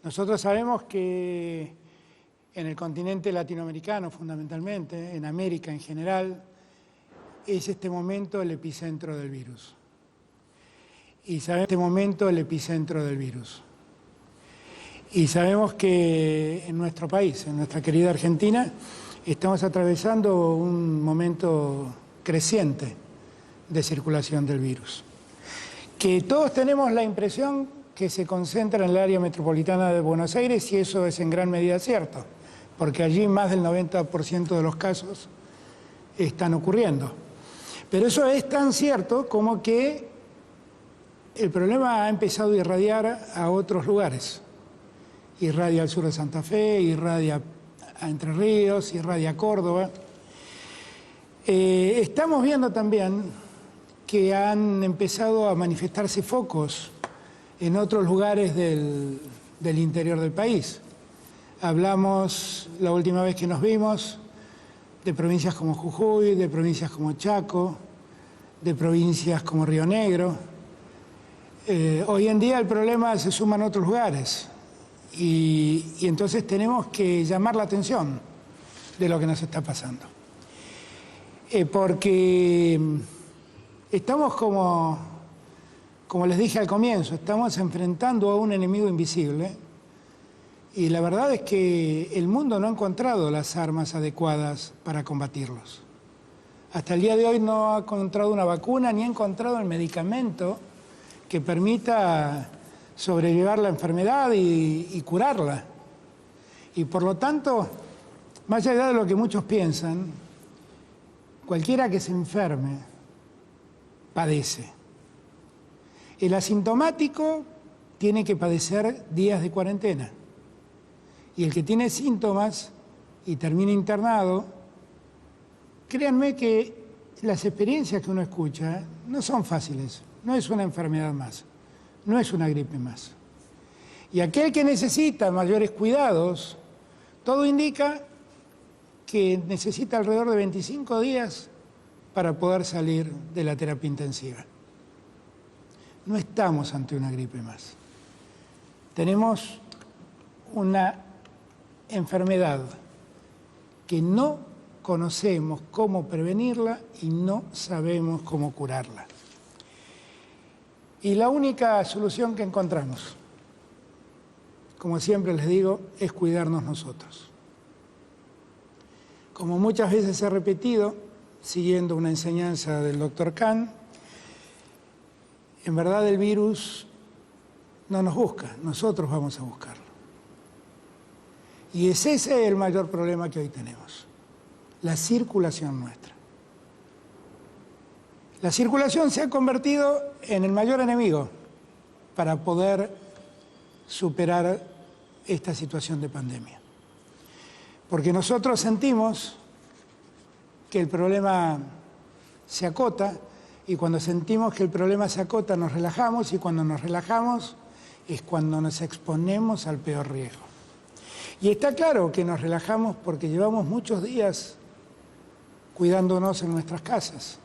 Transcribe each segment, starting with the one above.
Nosotros sabemos que en el continente latinoamericano, fundamentalmente, en América en general, es este momento el epicentro del virus. Y sabemos este momento el epicentro del virus. Y sabemos que en nuestro país, en nuestra querida Argentina, estamos atravesando un momento creciente de circulación del virus. Que todos tenemos la impresión que se concentra en el área metropolitana de Buenos Aires, y eso es en gran medida cierto, porque allí más del 90% de los casos están ocurriendo. Pero eso es tan cierto como que el problema ha empezado a irradiar a otros lugares. Irradia al sur de Santa Fe, irradia a Entre Ríos, irradia a Córdoba. Estamos viendo también que han empezado a manifestarse focos en otros lugares del interior del país. Hablamos la última vez que nos vimos de provincias como Jujuy, de provincias como Chaco, de provincias como Río Negro. Hoy en día el problema se suma en otros lugares y entonces tenemos que llamar la atención de lo que nos está pasando. Porque estamos como les dije al comienzo, estamos enfrentando a un enemigo invisible y la verdad es que el mundo no ha encontrado las armas adecuadas para combatirlos. Hasta el día de hoy no ha encontrado una vacuna ni ha encontrado el medicamento que permita sobrellevar la enfermedad y curarla. Y por lo tanto, más allá de lo que muchos piensan, cualquiera que se enferme padece. El asintomático tiene que padecer días de cuarentena. Y el que tiene síntomas y termina internado, créanme que las experiencias que uno escucha no son fáciles. No es una enfermedad más, no es una gripe más. Y aquel que necesita mayores cuidados, todo indica que necesita alrededor de 25 días para poder salir de la terapia intensiva. No estamos ante una gripe más. Tenemos una enfermedad que no conocemos cómo prevenirla y no sabemos cómo curarla. Y la única solución que encontramos, como siempre les digo, es cuidarnos nosotros. Como muchas veces he repetido, siguiendo una enseñanza del Dr. Kahn, en verdad el virus no nos busca, nosotros vamos a buscarlo. Y es ese el mayor problema que hoy tenemos, la circulación nuestra. La circulación se ha convertido en el mayor enemigo para poder superar esta situación de pandemia. Porque nosotros sentimos que el problema se acota y cuando sentimos que el problema se acota nos relajamos y cuando nos relajamos es cuando nos exponemos al peor riesgo. Y está claro que nos relajamos porque llevamos muchos días cuidándonos en nuestras casas.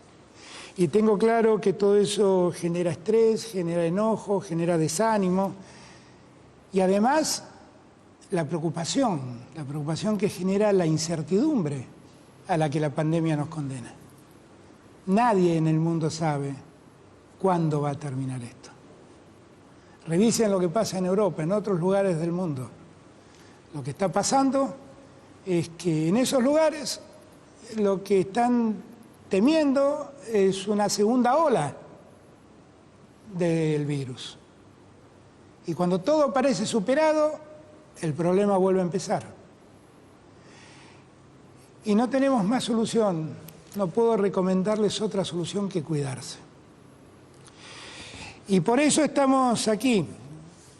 Y tengo claro que todo eso genera estrés, genera enojo, genera desánimo y además la preocupación que genera la incertidumbre a la que la pandemia nos condena. Nadie en el mundo sabe cuándo va a terminar esto. Revisen lo que pasa en Europa, en otros lugares del mundo. Lo que está pasando es que en esos lugares lo que están temiendo es una segunda ola del virus. Y cuando todo parece superado, el problema vuelve a empezar. Y no tenemos más solución, no puedo recomendarles otra solución que cuidarse. Y por eso estamos aquí,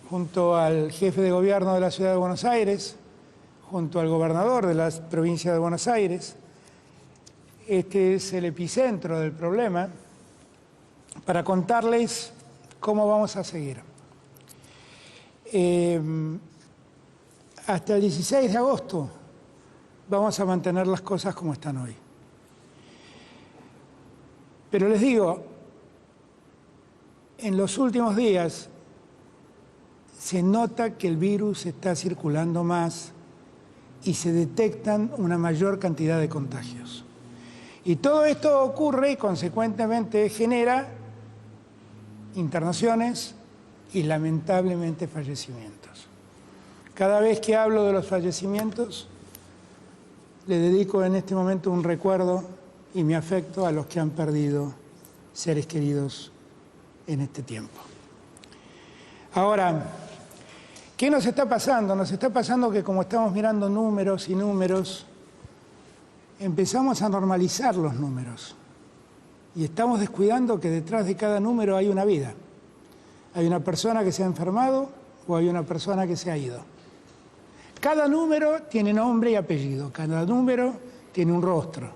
junto al jefe de gobierno de la Ciudad de Buenos Aires, junto al gobernador de la provincia de Buenos Aires. Este es el epicentro del problema, para contarles cómo vamos a seguir. Hasta el 16 de agosto vamos a mantener las cosas como están hoy. Pero les digo, en los últimos días se nota que el virus está circulando más y se detectan una mayor cantidad de contagios. Y todo esto ocurre y consecuentemente genera internaciones y lamentablemente fallecimientos. Cada vez que hablo de los fallecimientos, le dedico en este momento un recuerdo y mi afecto a los que han perdido seres queridos en este tiempo. Ahora, ¿qué nos está pasando? Nos está pasando que como estamos mirando números y números, empezamos a normalizar los números y estamos descuidando que detrás de cada número hay una vida. Hay una persona que se ha enfermado o hay una persona que se ha ido. Cada número tiene nombre y apellido, cada número tiene un rostro.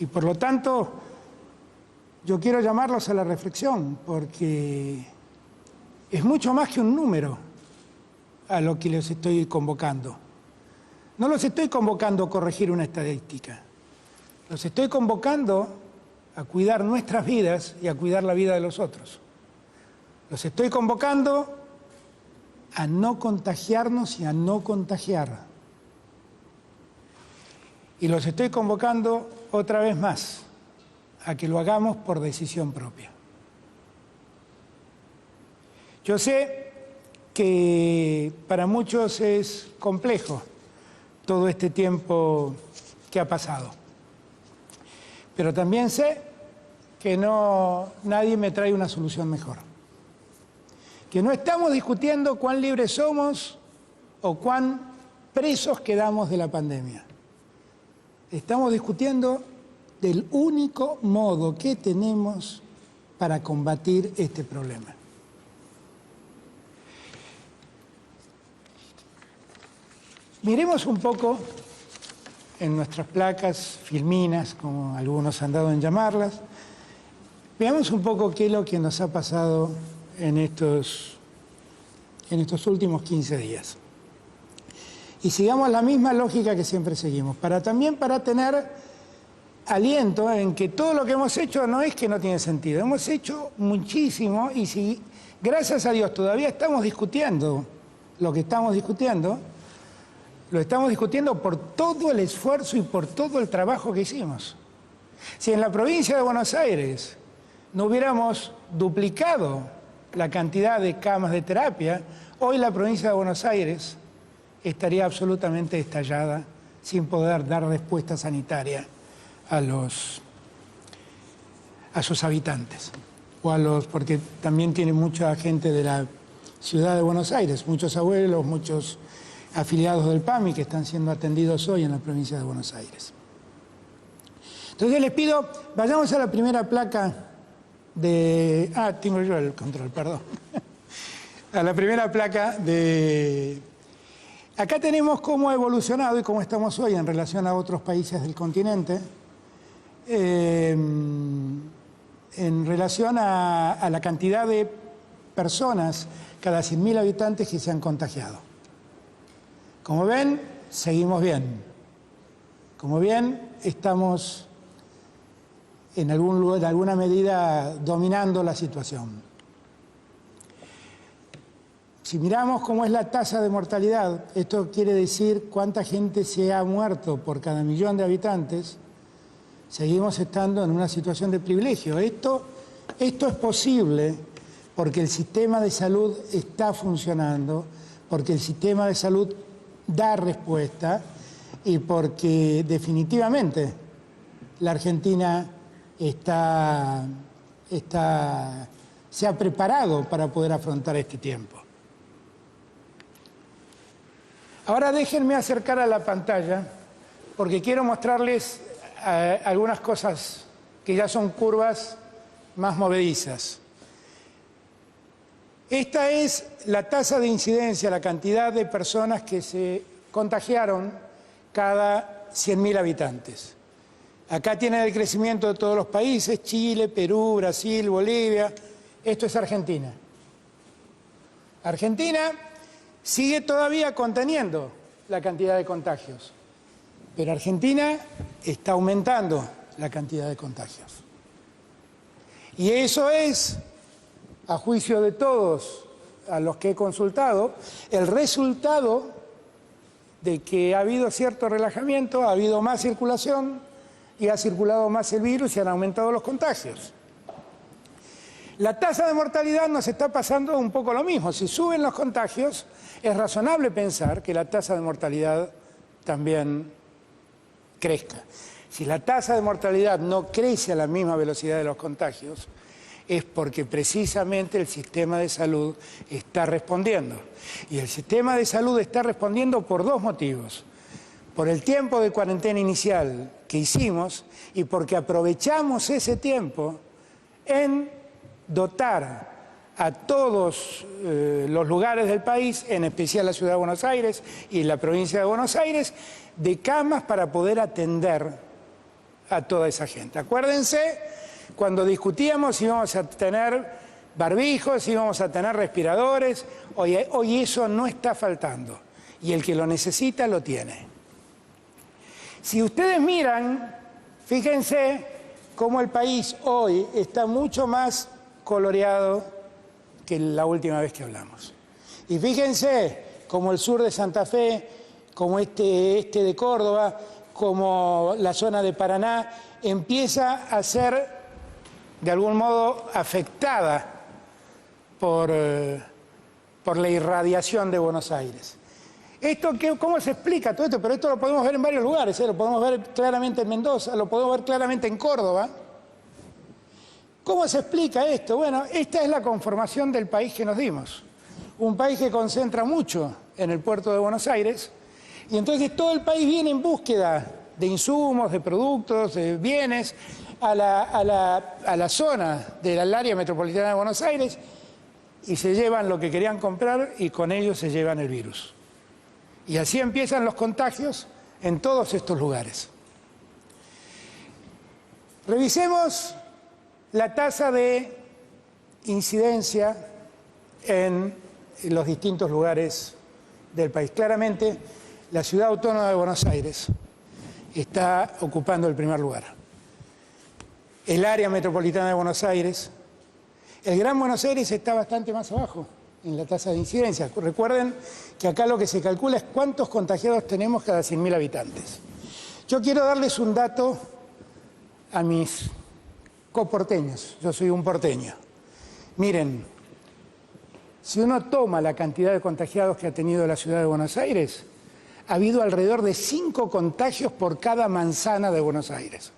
Y por lo tanto, yo quiero llamarlos a la reflexión, porque es mucho más que un número a lo que los estoy convocando. No los estoy convocando a corregir una estadística. Los estoy convocando a cuidar nuestras vidas y a cuidar la vida de los otros. Los estoy convocando a no contagiarnos y a no contagiar. Y los estoy convocando otra vez más a que lo hagamos por decisión propia. Yo sé que para muchos es complejo todo este tiempo que ha pasado, pero también sé que nadie me trae una solución mejor. Que no estamos discutiendo cuán libres somos o cuán presos quedamos de la pandemia. Estamos discutiendo del único modo que tenemos para combatir este problema. Miremos un poco en nuestras placas filminas, como algunos han dado en llamarlas. Veamos un poco qué es lo que nos ha pasado en estos últimos 15 días. Y sigamos la misma lógica que siempre seguimos, también para tener aliento en que todo lo que hemos hecho no es que no tiene sentido. Hemos hecho muchísimo y si, gracias a Dios, todavía estamos discutiendo lo que estamos discutiendo, lo estamos discutiendo por todo el esfuerzo y por todo el trabajo que hicimos. Si en la provincia de Buenos Aires no hubiéramos duplicado la cantidad de camas de terapia, hoy la provincia de Buenos Aires estaría absolutamente estallada sin poder dar respuesta sanitaria a sus habitantes, porque también tiene mucha gente de la ciudad de Buenos Aires, muchos abuelos, muchos afiliados del PAMI que están siendo atendidos hoy en la provincia de Buenos Aires. Entonces les pido, vayamos a la primera placa de... tengo yo el control, perdón. A la primera placa de... Acá tenemos cómo ha evolucionado y cómo estamos hoy en relación a otros países del continente, en relación a la cantidad de personas cada 100.000 habitantes que se han contagiado. Como ven, seguimos bien. Como ven, estamos en alguna medida dominando la situación. Si miramos cómo es la tasa de mortalidad, esto quiere decir cuánta gente se ha muerto por cada 1.000.000 de habitantes, seguimos estando en una situación de privilegio. Esto es posible porque el sistema de salud está funcionando, porque el sistema de salud da respuesta y porque definitivamente la Argentina se ha preparado para poder afrontar este tiempo. Ahora déjenme acercar a la pantalla porque quiero mostrarles algunas cosas que ya son curvas más movedizas. Esta es la tasa de incidencia, la cantidad de personas que se contagiaron cada 100.000 habitantes. Acá tienen el crecimiento de todos los países, Chile, Perú, Brasil, Bolivia. Esto es Argentina. Argentina sigue todavía conteniendo la cantidad de contagios, pero Argentina está aumentando la cantidad de contagios. Y eso es, a juicio de todos a los que he consultado, el resultado de que ha habido cierto relajamiento, ha habido más circulación y ha circulado más el virus y han aumentado los contagios. La tasa de mortalidad nos está pasando un poco lo mismo. Si suben los contagios, es razonable pensar que la tasa de mortalidad también crezca. Si la tasa de mortalidad no crece a la misma velocidad de los contagios, es porque precisamente el sistema de salud está respondiendo. Y el sistema de salud está respondiendo por dos motivos. Por el tiempo de cuarentena inicial que hicimos y porque aprovechamos ese tiempo en dotar a todos los lugares del país, en especial la Ciudad de Buenos Aires y la provincia de Buenos Aires, de camas para poder atender a toda esa gente. Acuérdense, cuando discutíamos si íbamos a tener barbijos, si íbamos a tener respiradores, hoy eso no está faltando y el que lo necesita lo tiene. Si ustedes miran, fíjense cómo el país hoy está mucho más coloreado que la última vez que hablamos. Y fíjense como el sur de Santa Fe, como este de Córdoba, como la zona de Paraná, empieza a ser de algún modo afectada por la irradiación de Buenos Aires. ¿Cómo se explica todo esto? Pero esto lo podemos ver en varios lugares, lo podemos ver claramente en Mendoza, lo podemos ver claramente en Córdoba. ¿Cómo se explica esto? Bueno, esta es la conformación del país que nos dimos. Un país que concentra mucho en el puerto de Buenos Aires y entonces todo el país viene en búsqueda de insumos, de productos, de bienes a la zona del área metropolitana de Buenos Aires y se llevan lo que querían comprar y con ello se llevan el virus. Y así empiezan los contagios en todos estos lugares. Revisemos la tasa de incidencia en los distintos lugares del país. Claramente, la Ciudad Autónoma de Buenos Aires está ocupando el primer lugar. El área metropolitana de Buenos Aires, el Gran Buenos Aires está bastante más abajo en la tasa de incidencia. Recuerden que acá lo que se calcula es cuántos contagiados tenemos cada 100.000 habitantes. Yo quiero darles un dato a mis coporteños, yo soy un porteño. Miren, si uno toma la cantidad de contagiados que ha tenido la Ciudad de Buenos Aires, ha habido alrededor de 5 contagios por cada manzana de Buenos Aires.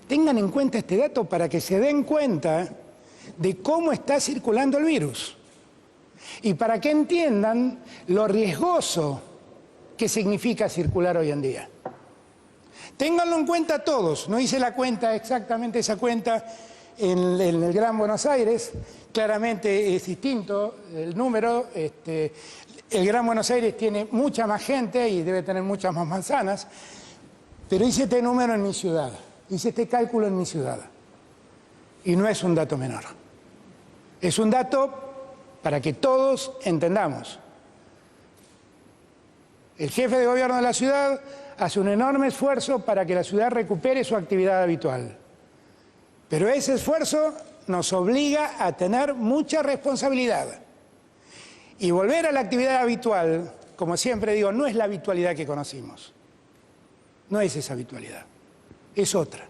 Tengan en cuenta este dato para que se den cuenta de cómo está circulando el virus y para que entiendan lo riesgoso que significa circular hoy en día. Ténganlo en cuenta todos, no hice la cuenta, exactamente esa cuenta en el Gran Buenos Aires, claramente es distinto el número, el Gran Buenos Aires tiene mucha más gente y debe tener muchas más manzanas, pero hice este número en mi ciudad, hice este cálculo en mi ciudad y no es un dato menor, es un dato para que todos entendamos. El jefe de gobierno de la ciudad hace un enorme esfuerzo para que la ciudad recupere su actividad habitual. Pero ese esfuerzo nos obliga a tener mucha responsabilidad. Y volver a la actividad habitual, como siempre digo, no es la habitualidad que conocimos. No es esa habitualidad, es otra.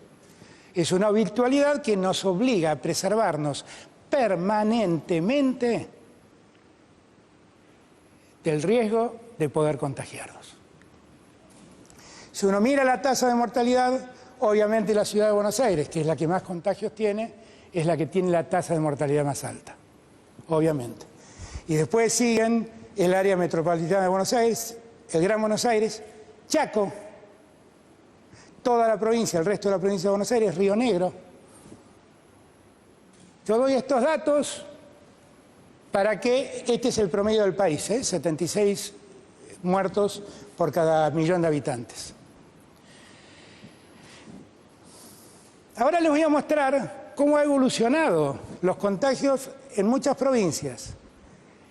Es una habitualidad que nos obliga a preservarnos permanentemente del riesgo de poder contagiarnos. Si uno mira la tasa de mortalidad, obviamente la Ciudad de Buenos Aires, que es la que más contagios tiene, es la que tiene la tasa de mortalidad más alta, obviamente. Y después siguen el área metropolitana de Buenos Aires, el Gran Buenos Aires, Chaco, toda la provincia, el resto de la provincia de Buenos Aires, Río Negro. Yo doy estos datos para que este es el promedio del país, 76 muertos por cada 1.000.000 de habitantes. Ahora les voy a mostrar cómo ha evolucionado los contagios en muchas provincias.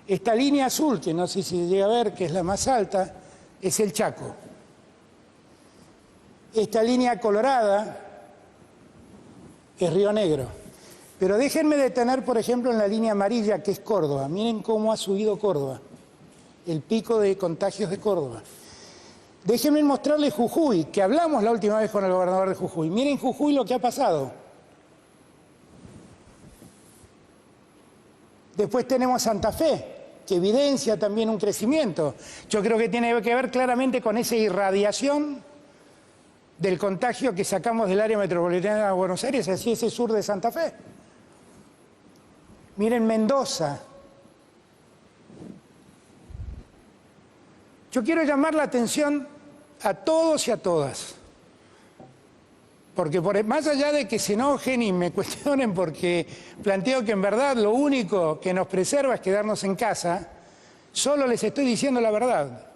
Esta línea azul, que no sé si se llega a ver, que es la más alta, es el Chaco. Esta línea colorada es Río Negro. Pero déjenme detener, por ejemplo, en la línea amarilla, que es Córdoba. Miren cómo ha subido Córdoba, el pico de contagios de Córdoba. Déjenme mostrarles Jujuy, que hablamos la última vez con el gobernador de Jujuy. Miren Jujuy lo que ha pasado. Después tenemos Santa Fe, que evidencia también un crecimiento. Yo creo que tiene que ver claramente con esa irradiación del contagio que sacamos del área metropolitana de Buenos Aires, así ese sur de Santa Fe. Miren Mendoza. Yo quiero llamar la atención a todos y a todas, porque más allá de que se enojen y me cuestionen porque planteo que en verdad lo único que nos preserva es quedarnos en casa, solo les estoy diciendo la verdad.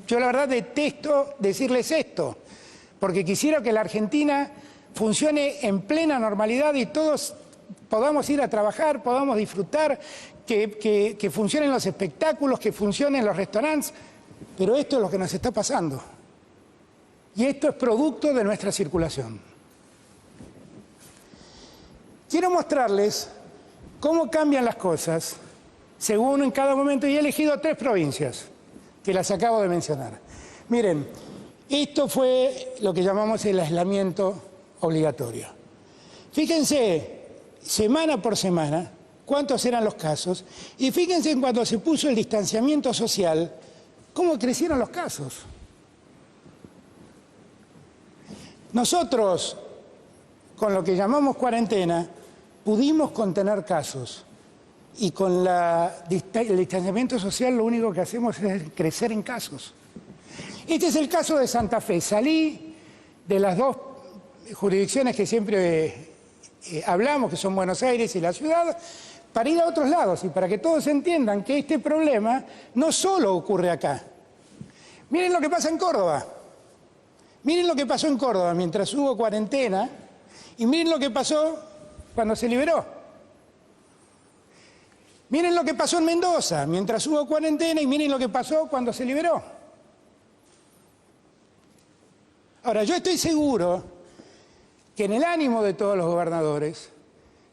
Yo la verdad detesto decirles esto, porque quisiera que la Argentina funcione en plena normalidad y todos podamos ir a trabajar, podamos disfrutar, que funcionen los espectáculos, que funcionen los restaurantes, pero esto es lo que nos está pasando. Y esto es producto de nuestra circulación. Quiero mostrarles cómo cambian las cosas según en cada momento, y he elegido 3 provincias, que las acabo de mencionar. Miren, esto fue lo que llamamos el aislamiento obligatorio. Fíjense, semana por semana, cuántos eran los casos, y fíjense en cuando se puso el distanciamiento social, cómo crecieron los casos. Nosotros, con lo que llamamos cuarentena, pudimos contener casos, y con el distanciamiento social lo único que hacemos es crecer en casos. Este es el caso de Santa Fe. Salí de las 2 jurisdicciones que siempre hablamos, que son Buenos Aires y la ciudad, para ir a otros lados y para que todos entiendan que este problema no solo ocurre acá. Miren lo que pasa en Córdoba. Miren lo que pasó en Córdoba mientras hubo cuarentena y miren lo que pasó cuando se liberó. Miren lo que pasó en Mendoza mientras hubo cuarentena y miren lo que pasó cuando se liberó. Ahora, yo estoy seguro que en el ánimo de todos los gobernadores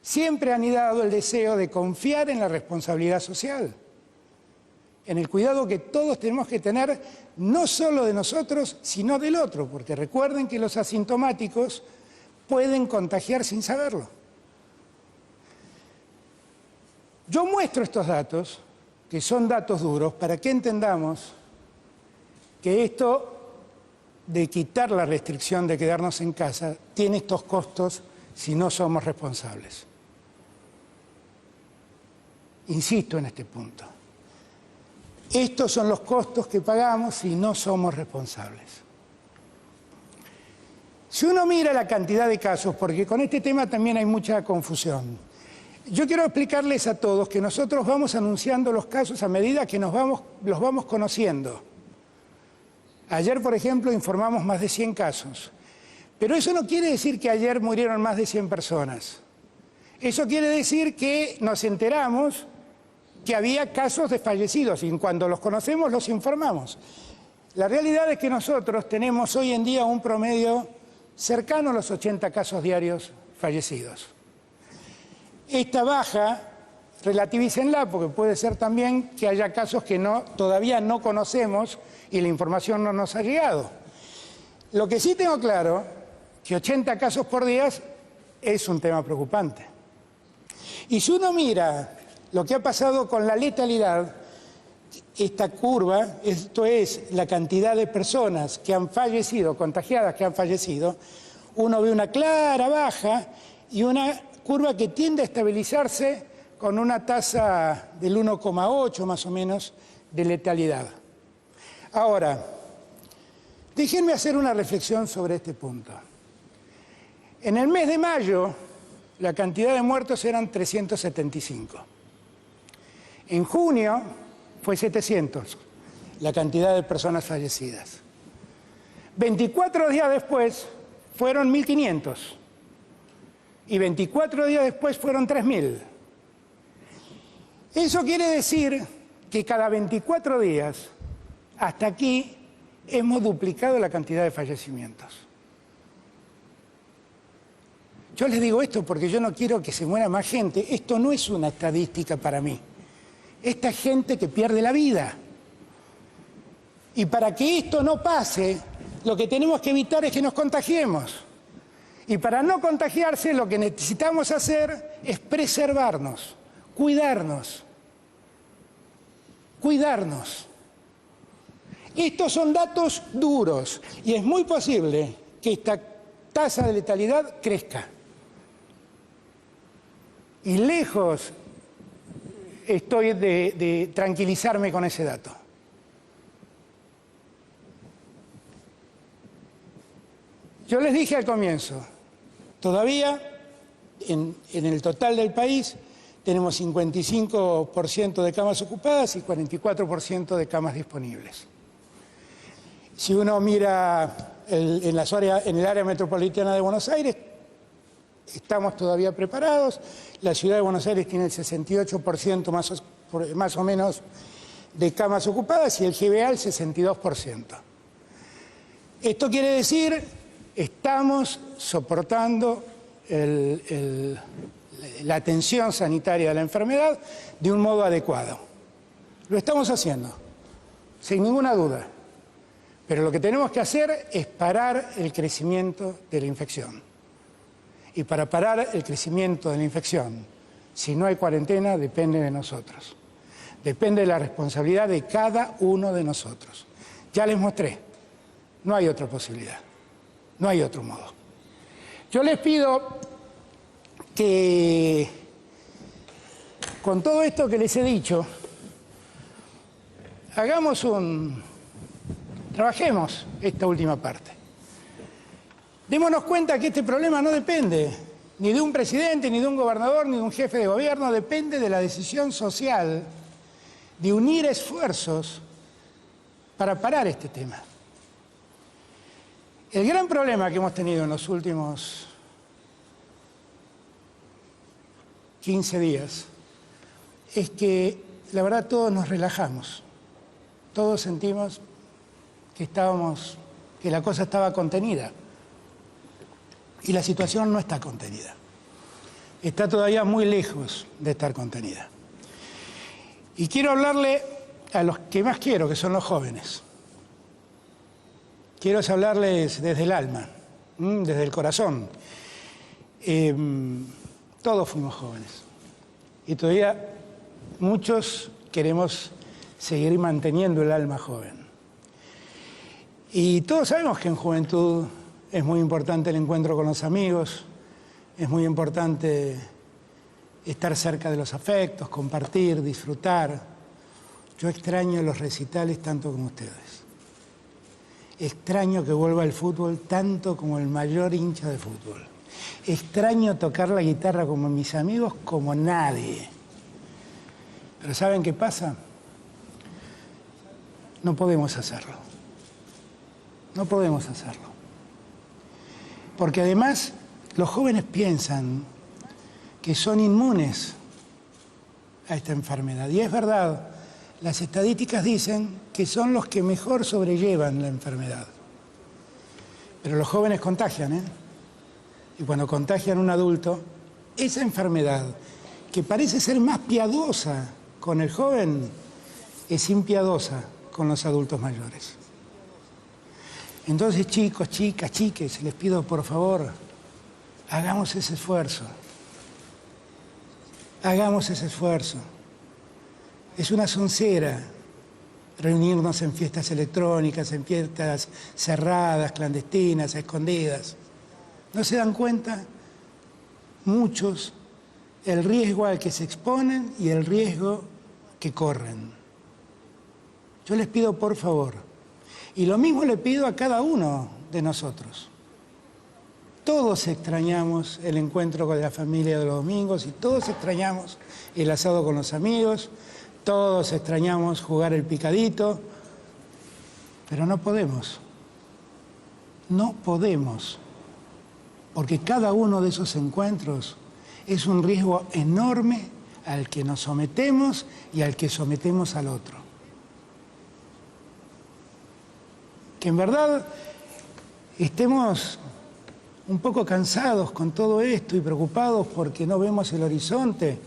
siempre han anidado el deseo de confiar en la responsabilidad social, en el cuidado que todos tenemos que tener, no solo de nosotros, sino del otro, porque recuerden que los asintomáticos pueden contagiar sin saberlo. Yo muestro estos datos, que son datos duros, para que entendamos que esto de quitar la restricción de quedarnos en casa tiene estos costos si no somos responsables. Insisto en este punto. Estos son los costos que pagamos si no somos responsables. Si uno mira la cantidad de casos, porque con este tema también hay mucha confusión, yo quiero explicarles a todos que nosotros vamos anunciando los casos a medida que los vamos conociendo. Ayer, por ejemplo, informamos más de 100 casos. Pero eso no quiere decir que ayer murieron más de 100 personas. Eso quiere decir que nos enteramos que había casos de fallecidos y cuando los conocemos los informamos. La realidad es que nosotros tenemos hoy en día un promedio cercano a los 80 casos diarios fallecidos. Esta baja, relativícenla, porque puede ser también que haya casos que todavía no conocemos y la información no nos ha llegado. Lo que sí tengo claro, que 80 casos por día es un tema preocupante. Y si uno mira lo que ha pasado con la letalidad, esta curva, esto es la cantidad de personas que han fallecido, contagiadas que han fallecido, uno ve una clara baja y una curva que tiende a estabilizarse con una tasa del 1,8 más o menos de letalidad. Ahora, déjenme hacer una reflexión sobre este punto. En el mes de mayo, la cantidad de muertos eran 375. En junio fue 700, la cantidad de personas fallecidas. 24 días después fueron 1.500. Y 24 días después fueron 3.000. Eso quiere decir que cada 24 días, hasta aquí, hemos duplicado la cantidad de fallecimientos. Yo les digo esto porque yo no quiero que se muera más gente. Esto no es una estadística para mí. Esta es gente que pierde la vida. Y para que esto no pase, lo que tenemos que evitar es que nos contagiemos. Y para no contagiarse, lo que necesitamos hacer es preservarnos, cuidarnos. Cuidarnos. Estos son datos duros y es muy posible que esta tasa de letalidad crezca. Y lejos estoy de tranquilizarme con ese dato. Yo les dije al comienzo, todavía en el total del país tenemos 55% de camas ocupadas y 44% de camas disponibles. Si uno mira en el área metropolitana de Buenos Aires, estamos todavía preparados. La ciudad de Buenos Aires tiene el 68% más o menos de camas ocupadas y el GBA el 62%. Esto quiere decir, estamos soportando la atención sanitaria de la enfermedad de un modo adecuado. Lo estamos haciendo, sin ninguna duda. Pero lo que tenemos que hacer es parar el crecimiento de la infección. Y para parar el crecimiento de la infección, si no hay cuarentena, depende de nosotros. Depende de la responsabilidad de cada uno de nosotros. Ya les mostré, no hay otra posibilidad, no hay otro modo. Yo les pido que, con todo esto que les he dicho, trabajemos esta última parte. Démonos cuenta que este problema no depende ni de un presidente, ni de un gobernador, ni de un jefe de gobierno, depende de la decisión social de unir esfuerzos para parar este tema. El gran problema que hemos tenido en los últimos 15 días es que, la verdad, todos nos relajamos. Todos sentimos que la cosa estaba contenida. Y la situación no está contenida. Está todavía muy lejos de estar contenida. Y quiero hablarle a los que más quiero, que son los jóvenes. Quiero hablarles desde el alma, desde el corazón. Todos fuimos jóvenes. Y todavía muchos queremos seguir manteniendo el alma joven. Y todos sabemos que en juventud es muy importante el encuentro con los amigos, es muy importante estar cerca de los afectos, compartir, disfrutar. Yo extraño los recitales tanto como ustedes. Extraño que vuelva el fútbol tanto como el mayor hincha de fútbol. Extraño tocar la guitarra como mis amigos como nadie. Pero ¿saben qué pasa? No podemos hacerlo. No podemos hacerlo. Porque además los jóvenes piensan que son inmunes a esta enfermedad. Y es verdad, las estadísticas dicen que son los que mejor sobrellevan la enfermedad. Pero los jóvenes contagian, ¿eh? Y cuando contagian a un adulto, esa enfermedad, que parece ser más piadosa con el joven, es impiadosa con los adultos mayores. Entonces, chicos, chicas, chiques, les pido por favor, hagamos ese esfuerzo. Hagamos ese esfuerzo. Es una soncera reunirnos en fiestas electrónicas, en fiestas cerradas, clandestinas, escondidas. ¿No se dan cuenta? Muchos, el riesgo al que se exponen y el riesgo que corren. Yo les pido por favor, y lo mismo le pido a cada uno de nosotros. Todos extrañamos el encuentro con la familia de los domingos y todos extrañamos el asado con los amigos, todos extrañamos jugar el picadito, pero no podemos. No podemos, porque cada uno de esos encuentros es un riesgo enorme al que nos sometemos y al que sometemos al otro. Que en verdad estemos un poco cansados con todo esto y preocupados porque no vemos el horizonte.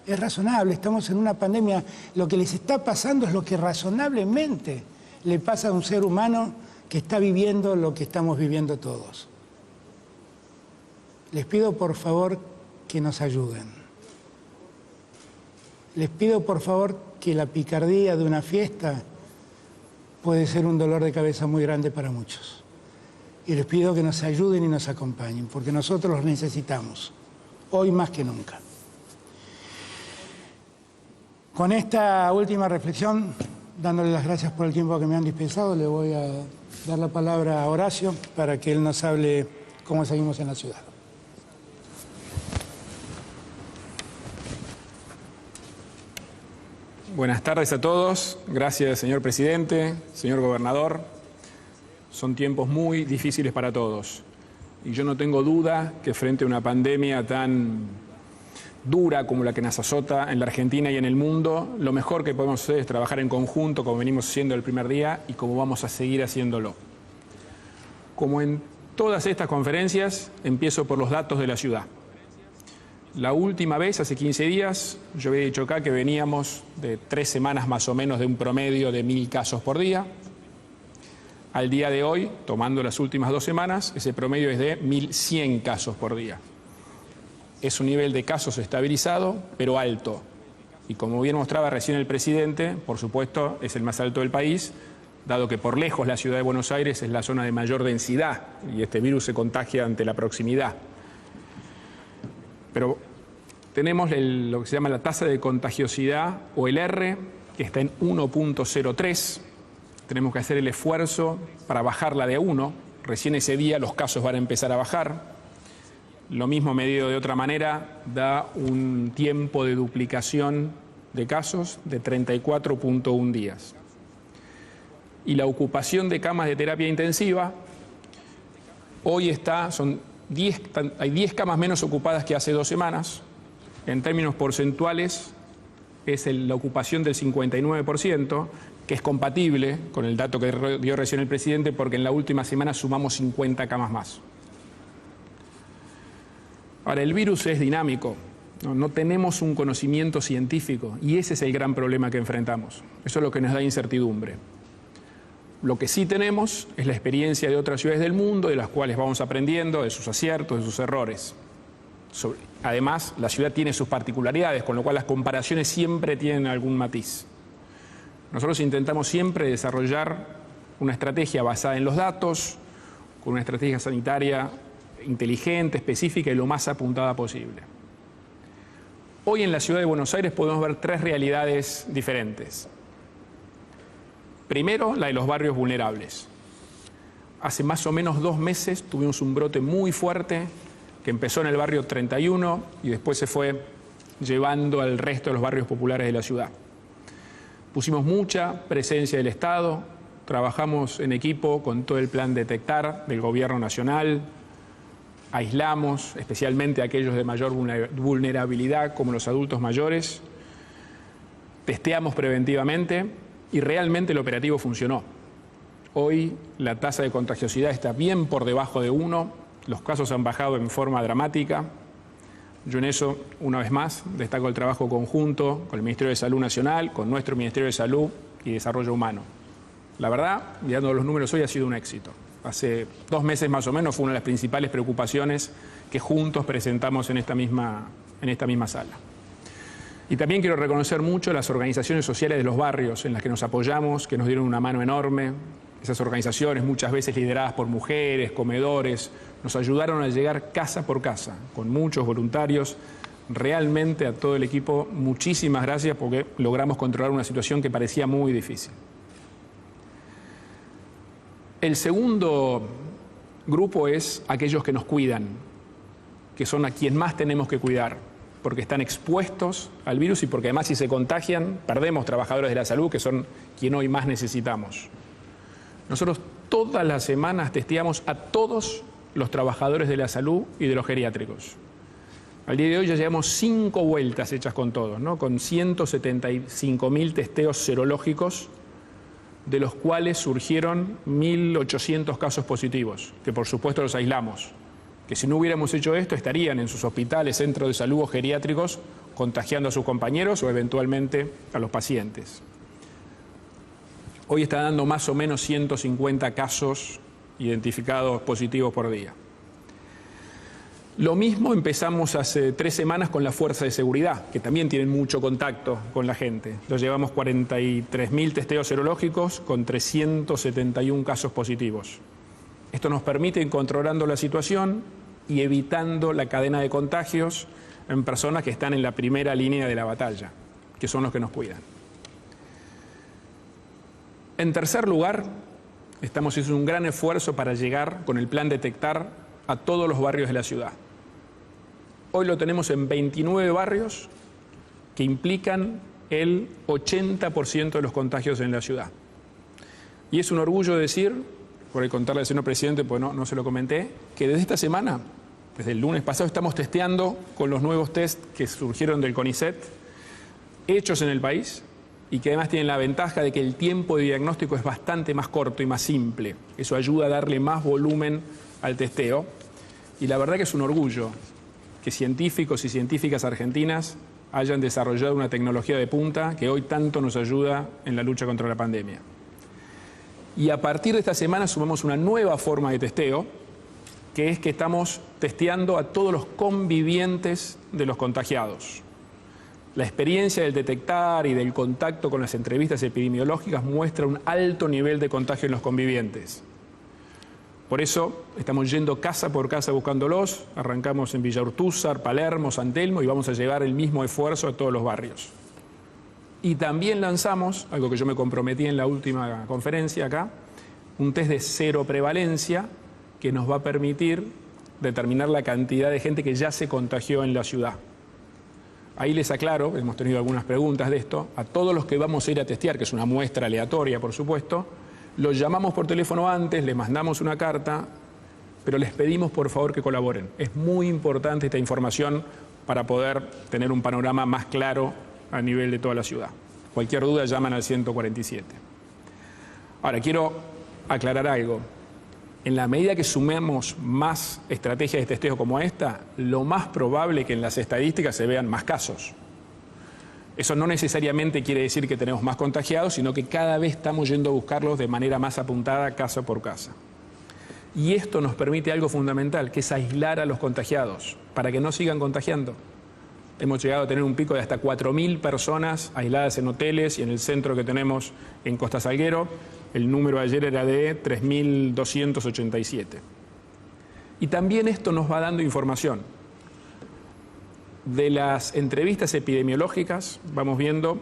Es razonable, estamos en una pandemia. Lo que les está pasando es lo que razonablemente le pasa a un ser humano que está viviendo lo que estamos viviendo todos. Les pido por favor que nos ayuden. Les pido por favor que la picardía de una fiesta puede ser un dolor de cabeza muy grande para muchos. Y les pido que nos ayuden y nos acompañen, porque nosotros los necesitamos, hoy más que nunca. Con esta última reflexión, dándole las gracias por el tiempo que me han dispensado, le voy a dar la palabra a Horacio para que él nos hable cómo seguimos en la ciudad. Buenas tardes a todos. Gracias, señor presidente, señor gobernador. Son tiempos muy difíciles para todos. Y yo no tengo duda que frente a una pandemia tan dura como la que nos azota en la Argentina y en el mundo, lo mejor que podemos hacer es trabajar en conjunto, como venimos haciendo el primer día y como vamos a seguir haciéndolo. Como en todas estas conferencias, empiezo por los datos de la ciudad. La última vez, hace 15 días, yo había dicho acá que veníamos de 3 semanas más o menos de un promedio de 1000 casos por día. Al día de hoy, tomando las últimas 2 semanas, ese promedio es de 1100 casos por día. Es un nivel de casos estabilizado, pero alto. Y como bien mostraba recién el presidente, por supuesto, es el más alto del país, dado que por lejos la ciudad de Buenos Aires es la zona de mayor densidad y este virus se contagia ante la proximidad. Pero tenemos lo que se llama la tasa de contagiosidad, o el R, que está en 1.03. Tenemos que hacer el esfuerzo para bajarla de 1. Recién ese día los casos van a empezar a bajar. Lo mismo medido de otra manera da un tiempo de duplicación de casos de 34.1 días. Y la ocupación de camas de terapia intensiva hoy hay 10 camas menos ocupadas que hace 2 semanas. En términos porcentuales es la ocupación del 59%, que es compatible con el dato que dio recién el presidente, porque en la última semana sumamos 50 camas más. Ahora, el virus es dinámico, no tenemos un conocimiento científico y ese es el gran problema que enfrentamos. Eso es lo que nos da incertidumbre. Lo que sí tenemos es la experiencia de otras ciudades del mundo, de las cuales vamos aprendiendo, de sus aciertos, de sus errores. Además, la ciudad tiene sus particularidades, con lo cual las comparaciones siempre tienen algún matiz. Nosotros intentamos siempre desarrollar una estrategia basada en los datos, con una estrategia sanitaria inteligente, específica y lo más apuntada posible. Hoy en la ciudad de Buenos Aires podemos ver 3 realidades diferentes. Primero, la de los barrios vulnerables. Hace más o menos 2 meses tuvimos un brote muy fuerte que empezó en el barrio 31 y después se fue llevando al resto de los barrios populares de la ciudad. Pusimos mucha presencia del Estado, trabajamos en equipo con todo el plan Detectar del Gobierno Nacional, aislamos especialmente a aquellos de mayor vulnerabilidad como los adultos mayores, testeamos preventivamente y realmente el operativo funcionó. Hoy la tasa de contagiosidad está bien por debajo de 1, los casos han bajado en forma dramática. Yo en eso, una vez más, destaco el trabajo conjunto con el Ministerio de Salud Nacional, con nuestro Ministerio de Salud y Desarrollo Humano. La verdad, mirando los números hoy, ha sido un éxito. Hace 2 meses más o menos fue una de las principales preocupaciones que juntos presentamos en esta misma sala. Y también quiero reconocer mucho las organizaciones sociales de los barrios en las que nos apoyamos, que nos dieron una mano enorme. Esas organizaciones, muchas veces lideradas por mujeres, comedores, nos ayudaron a llegar casa por casa, con muchos voluntarios. Realmente a todo el equipo, muchísimas gracias porque logramos controlar una situación que parecía muy difícil. El segundo grupo es aquellos que nos cuidan, que son a quien más tenemos que cuidar, porque están expuestos al virus y porque además si se contagian, perdemos trabajadores de la salud, que son quien hoy más necesitamos. Nosotros todas las semanas testeamos a todos los trabajadores de la salud y de los geriátricos. Al día de hoy ya llevamos 5 vueltas hechas con todos, ¿no? Con 175.000 testeos serológicos, de los cuales surgieron 1.800 casos positivos, que por supuesto los aislamos, que si no hubiéramos hecho esto estarían en sus hospitales, centros de salud o geriátricos contagiando a sus compañeros o eventualmente a los pacientes. Hoy está dando más o menos 150 casos identificados positivos por día. Lo mismo empezamos hace 3 semanas con la fuerza de seguridad, que también tienen mucho contacto con la gente. Nos llevamos 43.000 testeos serológicos con 371 casos positivos. Esto nos permite ir controlando la situación y evitando la cadena de contagios en personas que están en la primera línea de la batalla, que son los que nos cuidan. En tercer lugar, estamos haciendo un gran esfuerzo para llegar con el plan Detectar a todos los barrios de la ciudad. Hoy lo tenemos en 29 barrios que implican el 80% de los contagios en la ciudad. Y es un orgullo decir, por contarle al señor presidente, pues no se lo comenté, que desde esta semana, desde el lunes pasado, estamos testeando con los nuevos test que surgieron del CONICET, hechos en el país, y que además tienen la ventaja de que el tiempo de diagnóstico es bastante más corto y más simple. Eso ayuda a darle más volumen al testeo. Y la verdad que es un orgullo que científicos y científicas argentinas hayan desarrollado una tecnología de punta que hoy tanto nos ayuda en la lucha contra la pandemia. Y a partir de esta semana sumamos una nueva forma de testeo, que es que estamos testeando a todos los convivientes de los contagiados. La experiencia del detectar y del contacto con las entrevistas epidemiológicas muestra un alto nivel de contagio en los convivientes. Por eso estamos yendo casa por casa buscándolos. Arrancamos en Villa Urtúzar, Palermo, San Telmo y vamos a llevar el mismo esfuerzo a todos los barrios. Y también lanzamos, algo que yo me comprometí en la última conferencia acá, un test de cero prevalencia que nos va a permitir determinar la cantidad de gente que ya se contagió en la ciudad. Ahí les aclaro, hemos tenido algunas preguntas de esto, a todos los que vamos a ir a testear, que es una muestra aleatoria, por supuesto, los llamamos por teléfono antes, les mandamos una carta, pero les pedimos por favor que colaboren. Es muy importante esta información para poder tener un panorama más claro a nivel de toda la ciudad. Cualquier duda llaman al 147. Ahora, quiero aclarar algo. En la medida que sumemos más estrategias de testeo como esta, lo más probable es que en las estadísticas se vean más casos. Eso no necesariamente quiere decir que tenemos más contagiados, sino que cada vez estamos yendo a buscarlos de manera más apuntada, casa por casa. Y esto nos permite algo fundamental, que es aislar a los contagiados, para que no sigan contagiando. Hemos llegado a tener un pico de hasta 4.000 personas aisladas en hoteles y en el centro que tenemos en Costa Salguero. El número ayer era de 3.287. Y también esto nos va dando información. De las entrevistas epidemiológicas vamos viendo,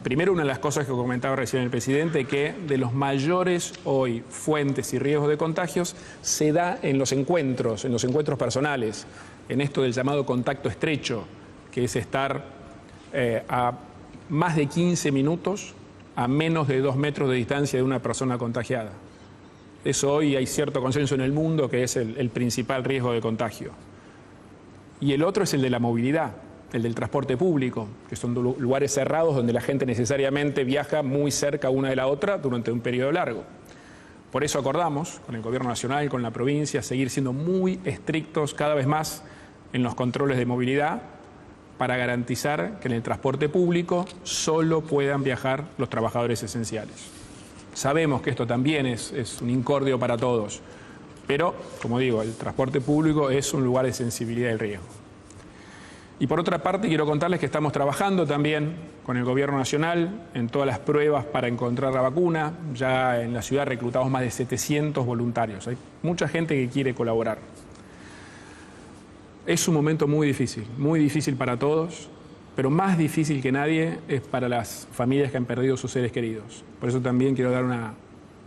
primero una de las cosas que comentaba recién el presidente, que de los mayores hoy fuentes y riesgos de contagios se da en los encuentros personales, en esto del llamado contacto estrecho, que es estar a más de 15 minutos a menos de 2 metros de distancia de una persona contagiada. Eso hoy hay cierto consenso en el mundo que es el principal riesgo de contagio. Y el otro es el de la movilidad, el del transporte público, que son lugares cerrados donde la gente necesariamente viaja muy cerca una de la otra durante un periodo largo. Por eso acordamos con el Gobierno Nacional, con la provincia, seguir siendo muy estrictos cada vez más en los controles de movilidad para garantizar que en el transporte público solo puedan viajar los trabajadores esenciales. Sabemos que esto también es un incordio para todos, pero, como digo, el transporte público es un lugar de sensibilidad y riesgo. Y por otra parte, quiero contarles que estamos trabajando también con el Gobierno Nacional en todas las pruebas para encontrar la vacuna. Ya en la ciudad reclutamos más de 700 voluntarios. Hay mucha gente que quiere colaborar. Es un momento muy difícil para todos, pero más difícil que nadie es para las familias que han perdido sus seres queridos. Por eso también quiero dar una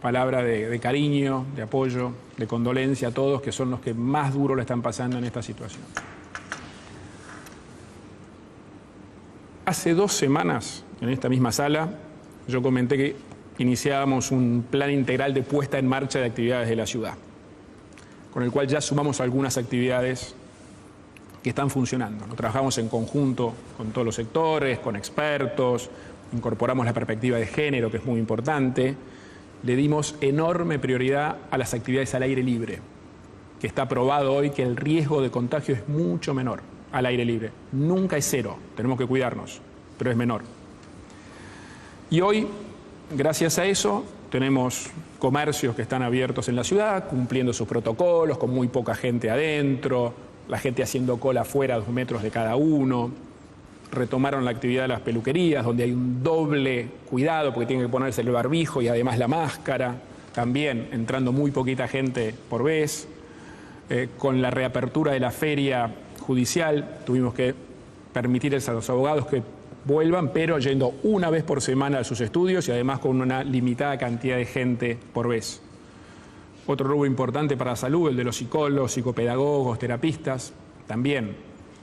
palabra de cariño, de apoyo, de condolencia a todos, que son los que más duro le están pasando en esta situación. Hace 2 semanas, en esta misma sala, yo comenté que iniciábamos un plan integral de puesta en marcha de actividades de la ciudad, con el cual ya sumamos algunas actividades que están funcionando. Trabajamos en conjunto con todos los sectores, con expertos, incorporamos la perspectiva de género, que es muy importante. Le dimos enorme prioridad a las actividades al aire libre. que está probado hoy que el riesgo de contagio es mucho menor al aire libre. Nunca es cero, tenemos que cuidarnos, pero es menor. Y hoy, gracias a eso, tenemos comercios que están abiertos en la ciudad, cumpliendo sus protocolos, con muy poca gente adentro, la gente haciendo cola afuera a 2 metros de cada uno. Retomaron la actividad de las peluquerías, donde hay un doble cuidado porque tienen que ponerse el barbijo y además la máscara. También entrando muy poquita gente por vez. Con la reapertura de la feria judicial tuvimos que permitir a los abogados que vuelvan, pero yendo una vez por semana a sus estudios y además con una limitada cantidad de gente por vez. Otro rubro importante para la salud, el de los psicólogos, psicopedagogos, terapistas, también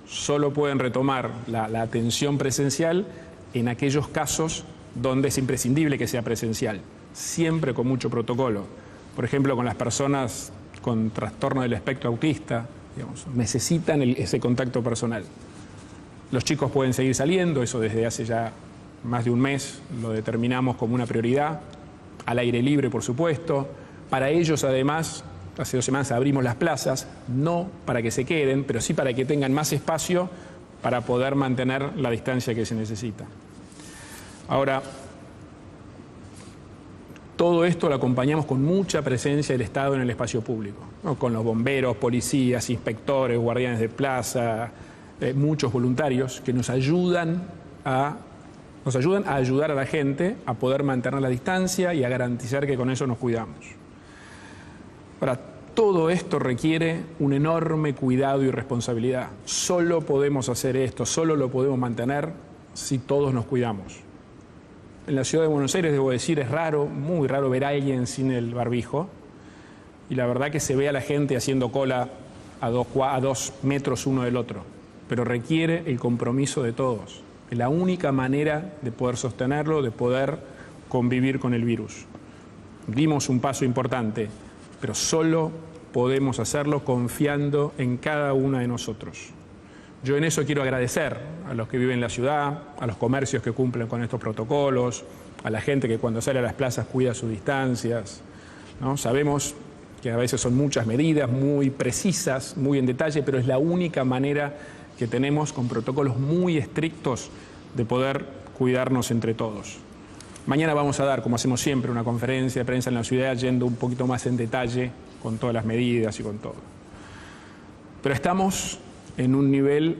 solo pueden retomar la atención presencial en aquellos casos donde es imprescindible que sea presencial, siempre con mucho protocolo. Por ejemplo, con las personas con trastorno del espectro autista, digamos, necesitan ese contacto personal. Los chicos pueden seguir saliendo, eso desde hace ya más de un mes lo determinamos como una prioridad, al aire libre, por supuesto. Para ellos, además, hace 2 semanas abrimos las plazas, no para que se queden, pero sí para que tengan más espacio para poder mantener la distancia que se necesita. Ahora, todo esto lo acompañamos con mucha presencia del Estado en el espacio público, ¿no? Con los bomberos, policías, inspectores, guardianes de plaza, muchos voluntarios que nos ayudan a ayudar a la gente a poder mantener la distancia y a garantizar que con eso nos cuidamos. Ahora, todo esto requiere un enorme cuidado y responsabilidad. Solo podemos hacer esto, solo lo podemos mantener si todos nos cuidamos. En la ciudad de Buenos Aires, debo decir, es raro, muy raro ver a alguien sin el barbijo. Y la verdad que se ve a la gente haciendo cola a 2 metros uno del otro. Pero requiere el compromiso de todos. Es la única manera de poder sostenerlo, de poder convivir con el virus. Dimos un paso importante, pero solo podemos hacerlo confiando en cada uno de nosotros. Yo en eso quiero agradecer a los que viven en la ciudad, a los comercios que cumplen con estos protocolos, a la gente que cuando sale a las plazas cuida sus distancias, ¿no? Sabemos que a veces son muchas medidas muy precisas, muy en detalle, pero es la única manera que tenemos con protocolos muy estrictos de poder cuidarnos entre todos. Mañana vamos a dar, como hacemos siempre, una conferencia de prensa en la ciudad yendo un poquito más en detalle con todas las medidas y con todo. Pero estamos en un nivel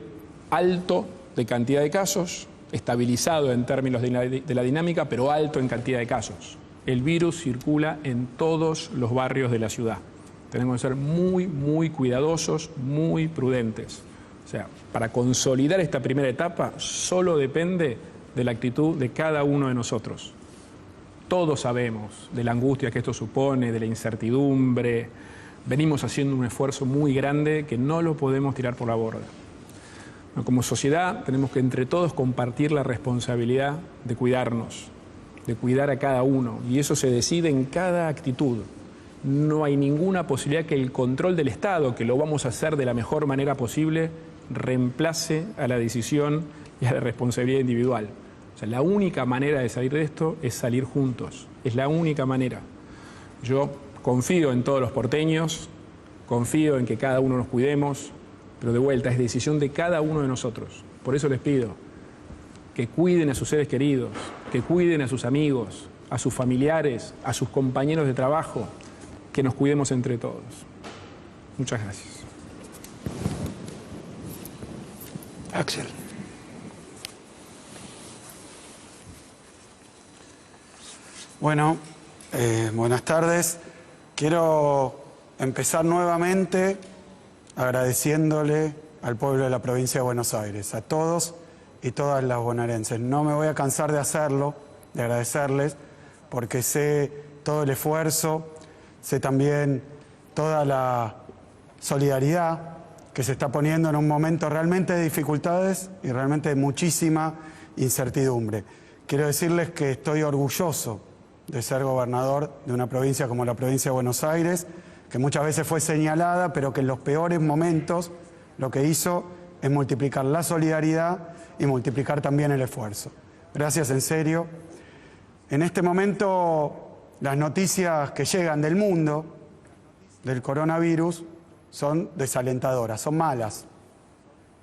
alto de cantidad de casos, estabilizado en términos de la dinámica, pero alto en cantidad de casos. El virus circula en todos los barrios de la ciudad. Tenemos que ser muy, muy cuidadosos, muy prudentes. O sea, para consolidar esta primera etapa solo depende de la actitud de cada uno de nosotros. Todos sabemos de la angustia que esto supone, de la incertidumbre. Venimos haciendo un esfuerzo muy grande que no lo podemos tirar por la borda. Como sociedad tenemos que entre todos compartir la responsabilidad de cuidarnos, de cuidar a cada uno, y eso se decide en cada actitud. No hay ninguna posibilidad que el control del Estado, que lo vamos a hacer de la mejor manera posible, reemplace a la decisión y a la responsabilidad individual. O sea, la única manera de salir de esto es salir juntos, es la única manera. Yo confío en todos los porteños, confío en que cada uno nos cuidemos, pero de vuelta es decisión de cada uno de nosotros. Por eso les pido que cuiden a sus seres queridos, que cuiden a sus amigos, a sus familiares, a sus compañeros de trabajo, que nos cuidemos entre todos. Muchas gracias. Axel. Bueno, buenas tardes. Quiero empezar nuevamente agradeciéndole al pueblo de la provincia de Buenos Aires, a todos y todas las bonaerenses. No me voy a cansar de hacerlo, de agradecerles, porque sé todo el esfuerzo, sé también toda la solidaridad que se está poniendo en un momento realmente de dificultades y realmente de muchísima incertidumbre. Quiero decirles que estoy orgulloso de ser gobernador de una provincia como la provincia de Buenos Aires, que muchas veces fue señalada, pero que en los peores momentos lo que hizo es multiplicar la solidaridad y multiplicar también el esfuerzo. Gracias, en serio. En este momento, las noticias que llegan del mundo, del coronavirus, son desalentadoras, son malas.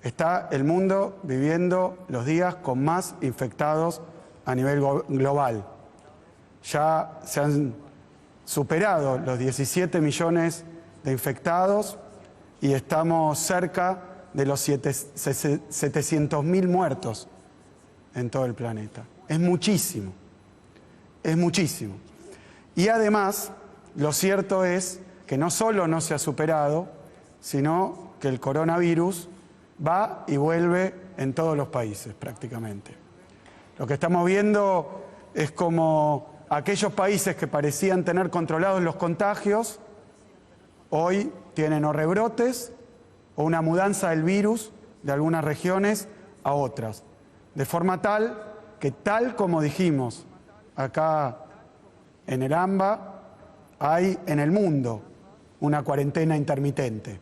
Está el mundo viviendo los días con más infectados a nivel global. Ya se han superado los 17 millones de infectados y estamos cerca de los 700.000 muertos en todo el planeta. Es muchísimo, es muchísimo. Y además, lo cierto es que no solo no se ha superado, sino que el coronavirus va y vuelve en todos los países prácticamente. Lo que estamos viendo es como aquellos países que parecían tener controlados los contagios, hoy tienen o rebrotes o una mudanza del virus de algunas regiones a otras. De forma tal que, tal como dijimos acá en el AMBA, hay en el mundo una cuarentena intermitente.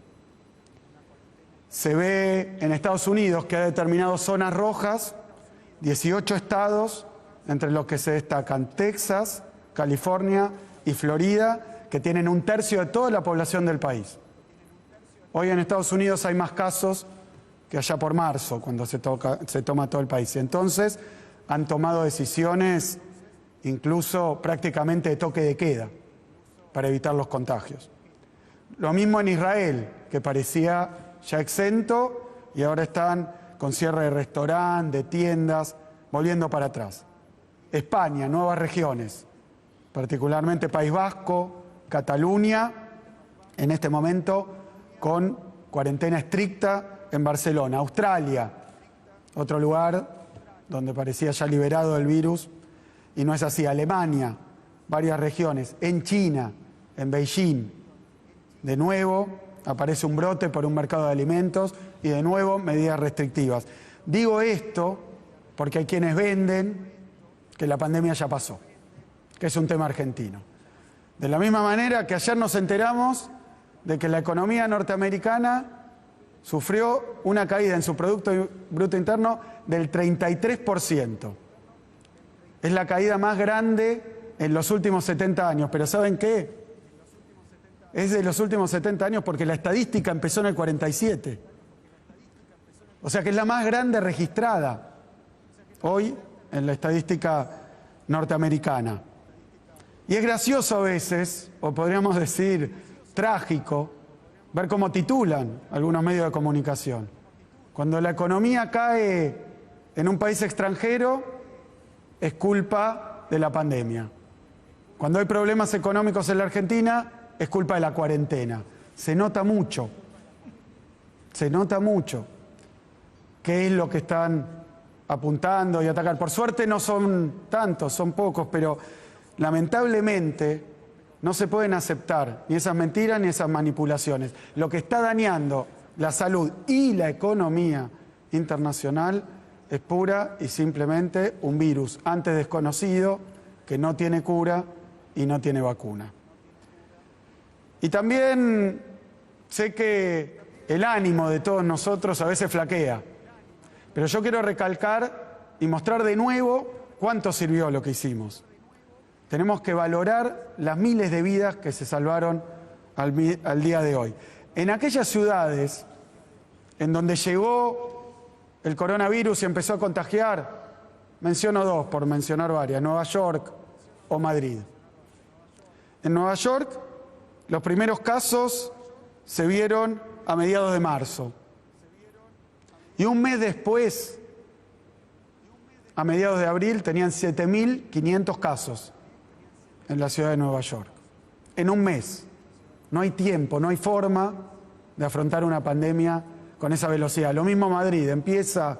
Se ve en Estados Unidos que ha determinado zonas rojas, 18 estados, entre los que se destacan Texas, California y Florida, que tienen 1/3 de toda la población del país. Hoy en Estados Unidos hay más casos que allá por marzo, cuando se toma todo el país. Entonces han tomado decisiones incluso prácticamente de toque de queda para evitar los contagios. Lo mismo en Israel, que parecía ya exento y ahora están con cierre de restaurantes, de tiendas, volviendo para atrás. España, nuevas regiones, particularmente País Vasco, Cataluña, en este momento con cuarentena estricta en Barcelona. Australia, otro lugar donde parecía ya liberado del virus y no es así. Alemania, varias regiones. En China, en Beijing, de nuevo aparece un brote por un mercado de alimentos y de nuevo medidas restrictivas. Digo esto porque hay quienes venden que la pandemia ya pasó, que es un tema argentino. De la misma manera que ayer nos enteramos de que la economía norteamericana sufrió una caída en su Producto Bruto Interno del 33%. Es la caída más grande en los últimos 70 años. Pero ¿saben qué? Es de los últimos 70 años porque la estadística empezó en el 47. O sea que es la más grande registrada hoy en la estadística norteamericana. Y es gracioso a veces, o podríamos decir trágico, ver cómo titulan algunos medios de comunicación. Cuando la economía cae en un país extranjero, es culpa de la pandemia. Cuando hay problemas económicos en la Argentina, es culpa de la cuarentena. Se nota mucho qué es lo que están apuntando y atacar. Por suerte no son tantos, son pocos, pero lamentablemente no se pueden aceptar ni esas mentiras ni esas manipulaciones. Lo que está dañando la salud y la economía internacional es pura y simplemente un virus antes desconocido que no tiene cura y no tiene vacuna. Y también sé que el ánimo de todos nosotros a veces flaquea, pero yo quiero recalcar y mostrar de nuevo cuánto sirvió lo que hicimos. Tenemos que valorar las miles de vidas que se salvaron al día de hoy. En aquellas ciudades en donde llegó el coronavirus y empezó a contagiar, menciono dos por mencionar varias, Nueva York o Madrid. En Nueva York, los primeros casos se vieron a mediados de marzo. Y un mes después, a mediados de abril, tenían 7.500 casos en la ciudad de Nueva York. En un mes. No hay tiempo, no hay forma de afrontar una pandemia con esa velocidad. Lo mismo Madrid, empieza,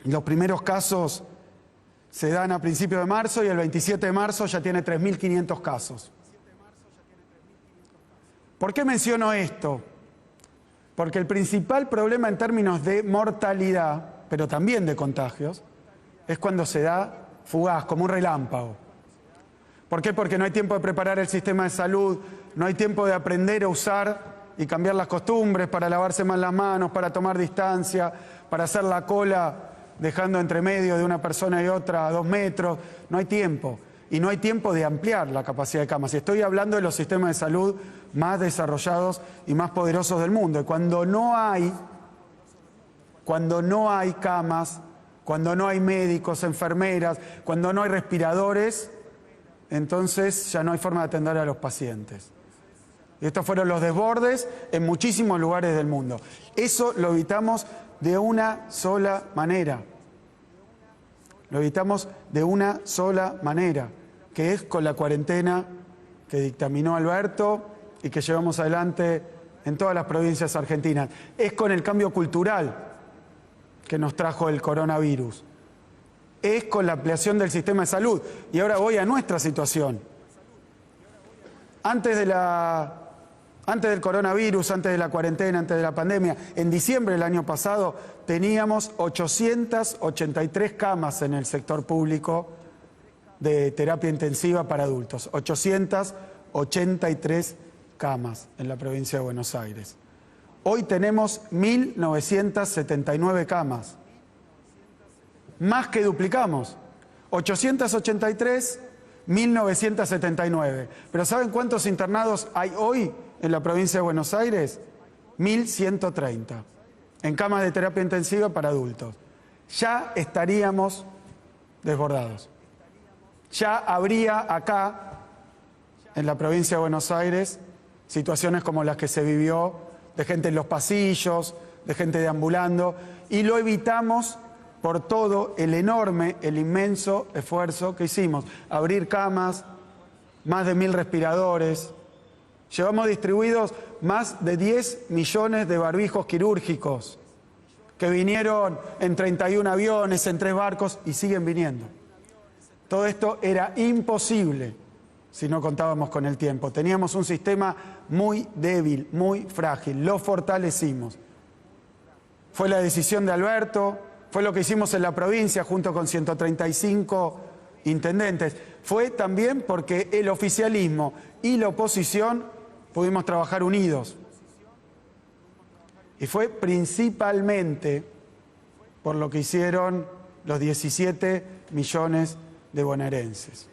los primeros casos se dan a principios de marzo y el 27 de marzo ya tiene 3.500 casos. ¿Por qué menciono esto? Porque el principal problema en términos de mortalidad, pero también de contagios, es cuando se da fugaz, como un relámpago. ¿Por qué? Porque no hay tiempo de preparar el sistema de salud, no hay tiempo de aprender a usar y cambiar las costumbres para lavarse más las manos, para tomar distancia, para hacer la cola dejando entre medio de una persona y otra a 2 metros. No hay tiempo. y no hay tiempo de ampliar la capacidad de camas. Y estoy hablando de los sistemas de salud más desarrollados y más poderosos del mundo. Y cuando no hay camas, cuando no hay médicos, enfermeras, cuando no hay respiradores, entonces ya no hay forma de atender a los pacientes. Y estos fueron los desbordes en muchísimos lugares del mundo. Eso lo evitamos de una sola manera. Lo evitamos de una sola manera, que es con la cuarentena que dictaminó Alberto y que llevamos adelante en todas las provincias argentinas. Es con el cambio cultural que nos trajo el coronavirus. Es con la ampliación del sistema de salud. Y ahora voy a nuestra situación. Antes del coronavirus, antes de la cuarentena, antes de la pandemia, en diciembre del año pasado teníamos 883 camas en el sector público de terapia intensiva para adultos. 883 camas en la provincia de Buenos Aires. Hoy tenemos 1.979 camas. Más que duplicamos. 883, 1.979. Pero ¿saben cuántos internados hay hoy en la provincia de Buenos Aires? 1.130. En camas de terapia intensiva para adultos. Ya estaríamos desbordados. Ya habría acá, en la provincia de Buenos Aires, situaciones como las que se vivió, de gente en los pasillos, de gente deambulando, y lo evitamos por todo el enorme, el inmenso esfuerzo que hicimos. Abrir camas, más de 1.000 respiradores. Llevamos distribuidos más de 10 millones de barbijos quirúrgicos que vinieron en 31 aviones, en 3 barcos y siguen viniendo. Todo esto era imposible si no contábamos con el tiempo. Teníamos un sistema muy débil, muy frágil. Lo fortalecimos. Fue la decisión de Alberto, fue lo que hicimos en la provincia junto con 135 intendentes. Fue también porque el oficialismo y la oposición pudimos trabajar unidos. Y fue principalmente por lo que hicieron los 17 millones de bonaerenses.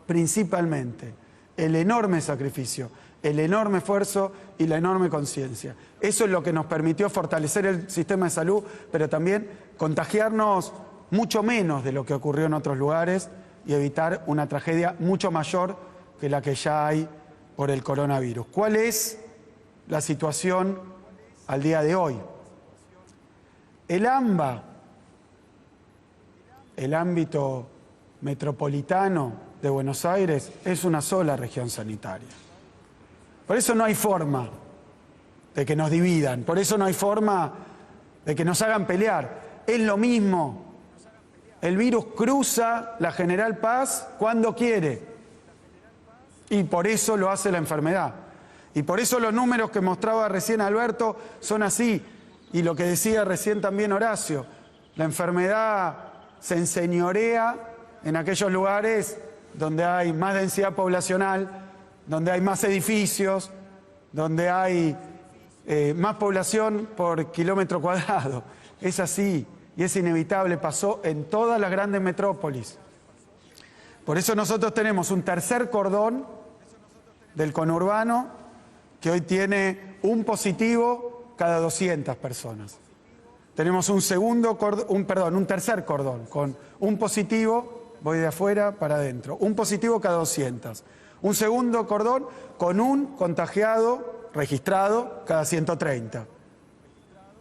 Principalmente el enorme sacrificio, el enorme esfuerzo y la enorme conciencia. Eso es lo que nos permitió fortalecer el sistema de salud, pero también contagiarnos mucho menos de lo que ocurrió en otros lugares y evitar una tragedia mucho mayor que la que ya hay por el coronavirus. ¿Cuál es la situación al día de hoy? El AMBA, el ámbito metropolitano de Buenos Aires, es una sola región sanitaria. Por eso no hay forma de que nos dividan, por eso no hay forma de que nos hagan pelear. Es lo mismo. El virus cruza la General Paz cuando quiere. Y por eso lo hace la enfermedad. Y por eso los números que mostraba recién Alberto son así. Y lo que decía recién también Horacio. La enfermedad se enseñorea en aquellos lugares donde hay más densidad poblacional, donde hay más edificios, donde hay más población por kilómetro cuadrado. Es así y es inevitable, pasó en todas las grandes metrópolis. Por eso nosotros tenemos un tercer cordón del conurbano que hoy tiene un positivo cada 200 personas. Tenemos un tercer cordón con un positivo, voy de afuera para adentro, un positivo cada 200. Un segundo cordón con un contagiado registrado cada 130.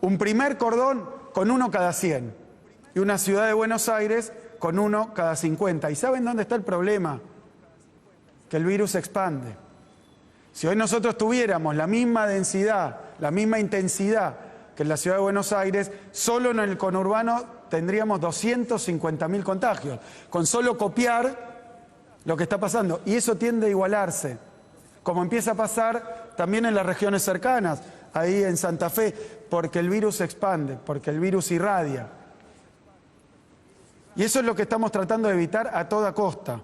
Un primer cordón con 1 cada 100. Y una ciudad de Buenos Aires con 1 cada 50. ¿Y saben dónde está el problema? Que el virus se expande. Si hoy nosotros tuviéramos la misma densidad, la misma intensidad que en la ciudad de Buenos Aires, solo en el conurbano tendríamos 250.000 contagios. Con solo copiar lo que está pasando. Y eso tiende a igualarse. Como empieza a pasar también en las regiones cercanas, ahí en Santa Fe, porque el virus se expande, porque el virus irradia. Y eso es lo que estamos tratando de evitar a toda costa.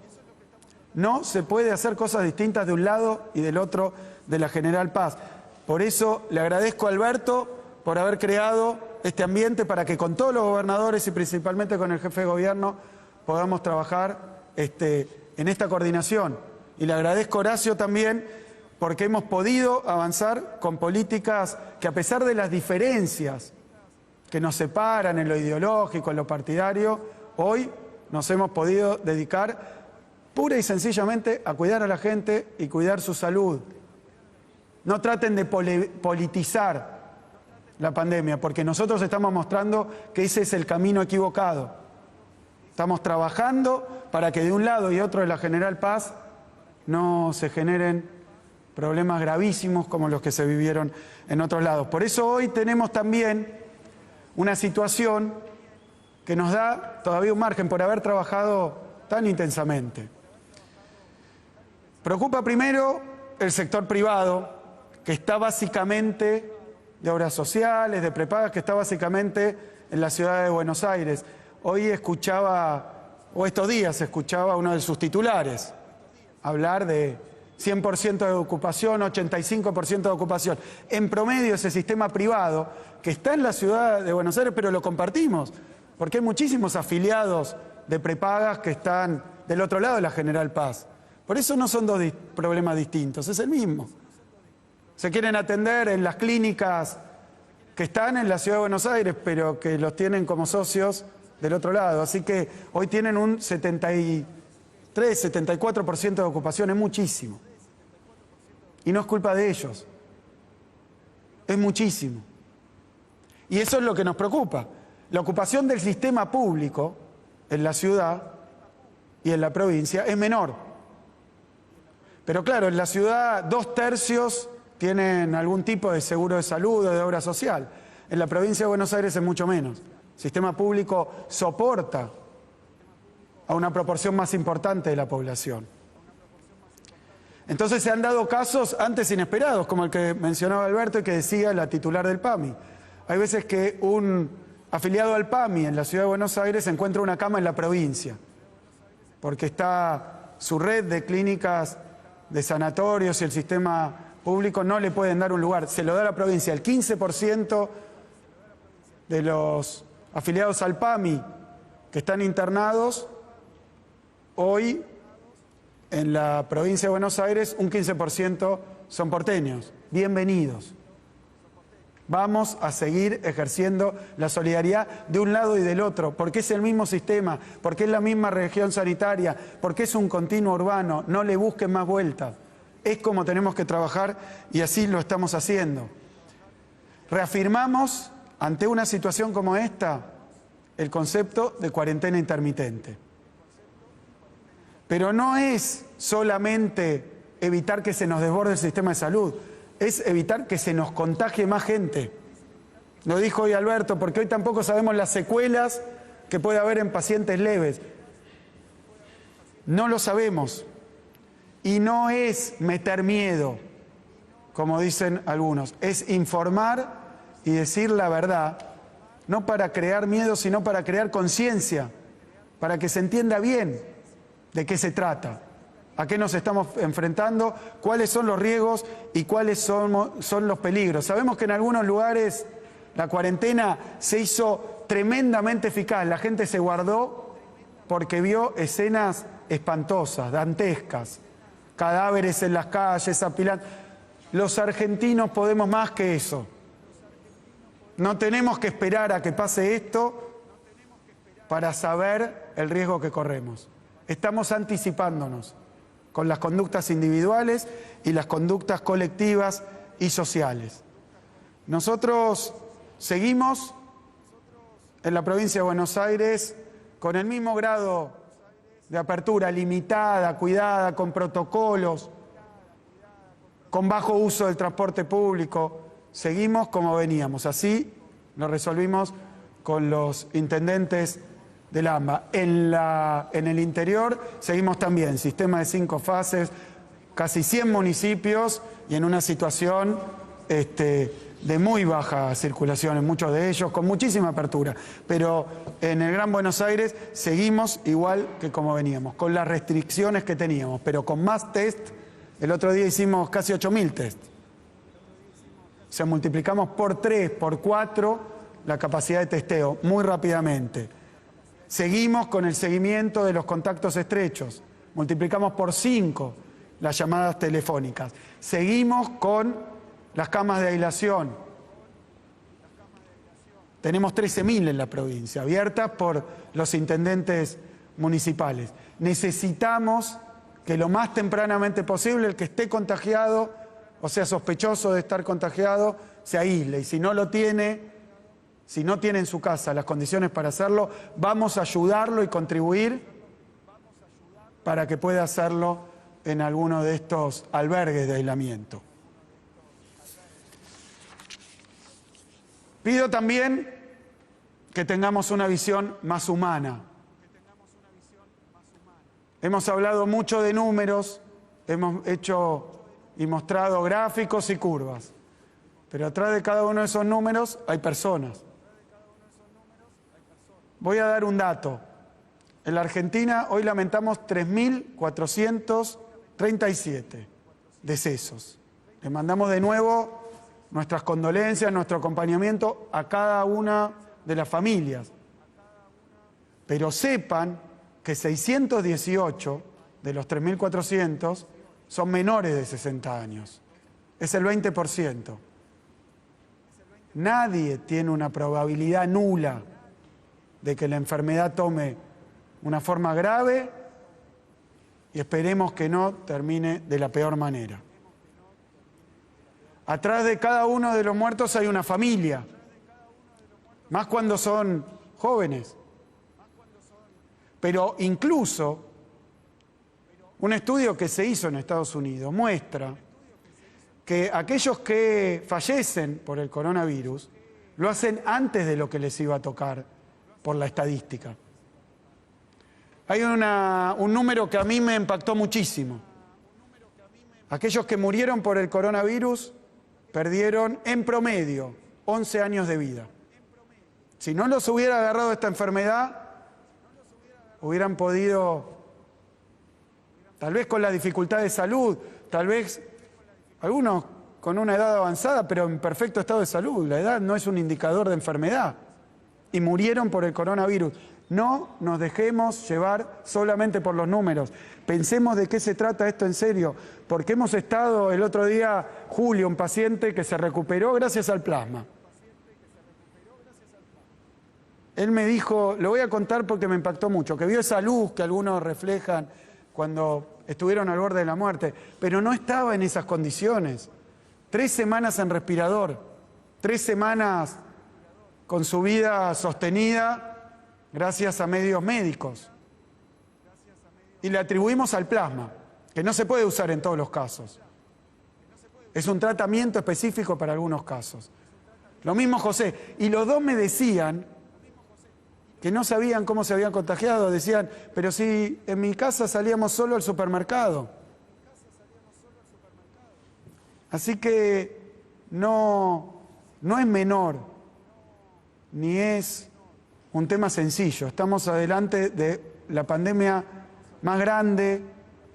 No se puede hacer cosas distintas de un lado y del otro de la General Paz. Por eso le agradezco a Alberto por haber creado este ambiente para que con todos los gobernadores y principalmente con el jefe de gobierno podamos trabajar en esta coordinación. Y le agradezco a Horacio también porque hemos podido avanzar con políticas que, a pesar de las diferencias que nos separan en lo ideológico, en lo partidario, hoy nos hemos podido dedicar pura y sencillamente a cuidar a la gente y cuidar su salud. No traten de politizar la pandemia, porque nosotros estamos mostrando que ese es el camino equivocado. Estamos trabajando para que de un lado y otro de la General Paz no se generen problemas gravísimos como los que se vivieron en otros lados. Por eso hoy tenemos también una situación que nos da todavía un margen por haber trabajado tan intensamente. Preocupa primero el sector privado, que está básicamente de obras sociales, de prepagas, que está básicamente en la ciudad de Buenos Aires. Hoy escuchaba, o estos días escuchaba a uno de sus titulares hablar de 100% de ocupación, 85% de ocupación. En promedio ese sistema privado que está en la ciudad de Buenos Aires, pero lo compartimos, porque hay muchísimos afiliados de prepagas que están del otro lado de la General Paz. Por eso no son dos problemas distintos, es el mismo. Se quieren atender en las clínicas que están en la ciudad de Buenos Aires, pero que los tienen como socios del otro lado. Así que hoy tienen un 74% de ocupación, es muchísimo. Y no es culpa de ellos, es muchísimo. Y eso es lo que nos preocupa. La ocupación del sistema público en la ciudad y en la provincia es menor. Pero claro, en la ciudad 2/3 tienen algún tipo de seguro de salud o de obra social. En la provincia de Buenos Aires es mucho menos. El sistema público soporta a una proporción más importante de la población. Entonces se han dado casos antes inesperados, como el que mencionaba Alberto y que decía la titular del PAMI. Hay veces que un afiliado al PAMI en la ciudad de Buenos Aires encuentra una cama en la provincia, porque está su red de clínicas, de sanatorios, y el sistema público no le pueden dar un lugar. Se lo da a la provincia. El 15% de los afiliados al PAMI que están internados hoy en la provincia de Buenos Aires, un 15% son porteños. Bienvenidos. Vamos a seguir ejerciendo la solidaridad de un lado y del otro, porque es el mismo sistema, porque es la misma región sanitaria, porque es un continuo urbano. No le busquen más vueltas. Es como tenemos que trabajar y así lo estamos haciendo. Reafirmamos, ante una situación como esta, el concepto de cuarentena intermitente. Pero no es solamente evitar que se nos desborde el sistema de salud, es evitar que se nos contagie más gente. Lo dijo hoy Alberto, porque hoy tampoco sabemos las secuelas que puede haber en pacientes leves. No lo sabemos. Y no es meter miedo, como dicen algunos, es informar y decir la verdad, no para crear miedo, sino para crear conciencia, para que se entienda bien de qué se trata, a qué nos estamos enfrentando, cuáles son los riesgos y cuáles son los peligros. Sabemos que en algunos lugares la cuarentena se hizo tremendamente eficaz, la gente se guardó porque vio escenas espantosas, dantescas, cadáveres en las calles, apilando. Los argentinos podemos más que eso. No tenemos que esperar a que pase esto para saber el riesgo que corremos. Estamos anticipándonos con las conductas individuales y las conductas colectivas y sociales. Nosotros seguimos en la provincia de Buenos Aires con el mismo grado de apertura, limitada, cuidada, con protocolos, con bajo uso del transporte público. Seguimos como veníamos. Así lo resolvimos con los intendentes del AMBA. En el interior seguimos también, sistema de 5 fases, casi 100 municipios y en una situación de muy baja circulación en muchos de ellos, con muchísima apertura. Pero en el Gran Buenos Aires seguimos igual que como veníamos, con las restricciones que teníamos, pero con más test. El otro día hicimos casi 8.000 test. O sea, multiplicamos por 3, por 4 la capacidad de testeo muy rápidamente. Seguimos con el seguimiento de los contactos estrechos. multiplicamos por 5 las llamadas telefónicas. Seguimos con las camas de aislación. Tenemos 13.000 en la provincia, abiertas por los intendentes municipales. Necesitamos que lo más tempranamente posible el que esté contagiado, o sea, sospechoso de estar contagiado, se aísle. Y si no lo tiene, si no tiene en su casa las condiciones para hacerlo, vamos a ayudarlo y contribuir para que pueda hacerlo en alguno de estos albergues de aislamiento. Pido también que tengamos una visión más humana. Hemos hablado mucho de números, hemos hecho y mostrado gráficos y curvas, pero atrás de cada uno de esos números hay personas. Voy a dar un dato. En la Argentina hoy lamentamos 3.437 decesos. Les mandamos de nuevo nuestras condolencias, nuestro acompañamiento a cada una de las familias. Pero sepan que 618 de los 3.400 son menores de 60 años. Es el 20%. Nadie tiene una probabilidad nula de que la enfermedad tome una forma grave y esperemos que no termine de la peor manera. Atrás de cada uno de los muertos hay una familia, más cuando son jóvenes. Pero incluso un estudio que se hizo en Estados Unidos muestra que aquellos que fallecen por el coronavirus lo hacen antes de lo que les iba a tocar por la estadística. Hay un número que a mí me impactó muchísimo. Aquellos que murieron por el coronavirus perdieron en promedio 11 años de vida. Si no los hubiera agarrado esta enfermedad, hubieran podido, tal vez con la dificultad de salud, tal vez algunos con una edad avanzada, pero en perfecto estado de salud. La edad no es un indicador de enfermedad. Y murieron por el coronavirus. No nos dejemos llevar solamente por los números. Pensemos de qué se trata esto en serio, porque hemos estado el otro día, Julio, un paciente que se recuperó gracias al plasma. Él me dijo, lo voy a contar porque me impactó mucho, que vio esa luz que algunos reflejan cuando estuvieron al borde de la muerte, pero no estaba en esas condiciones. 3 semanas en respirador, 3 semanas con su vida sostenida gracias a medios médicos. Y le atribuimos al plasma, que no se puede usar en todos los casos. Es un tratamiento específico para algunos casos. Lo mismo José. Y los dos me decían que no sabían cómo se habían contagiado. Decían, pero si en mi casa salíamos solo al supermercado. Así que no es menor, ni es un tema sencillo. Estamos adelante de la pandemia más grande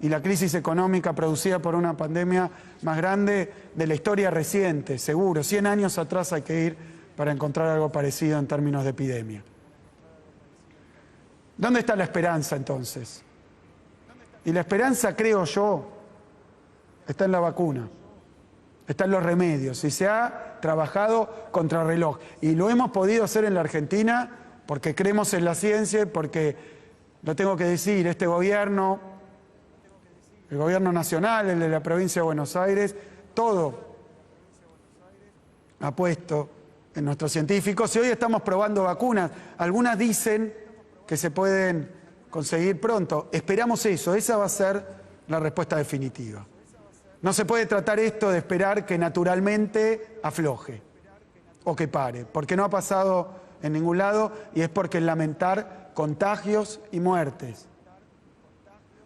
y la crisis económica producida por una pandemia más grande de la historia reciente, seguro. 100 años atrás hay que ir para encontrar algo parecido en términos de epidemia. ¿Dónde está la esperanza entonces? Y la esperanza, creo yo, está en la vacuna, está en los remedios y se ha trabajado contrarreloj. Y lo hemos podido hacer en la Argentina porque creemos en la ciencia y porque, lo tengo que decir, este gobierno, el gobierno nacional, el de la provincia de Buenos Aires, todo ha puesto en nuestros científicos y hoy estamos probando vacunas. Algunas dicen que se pueden conseguir pronto. Esperamos eso, esa va a ser la respuesta definitiva. No se puede tratar esto de esperar que naturalmente afloje o que pare, porque no ha pasado en ningún lado y es porque lamentar contagios y muertes.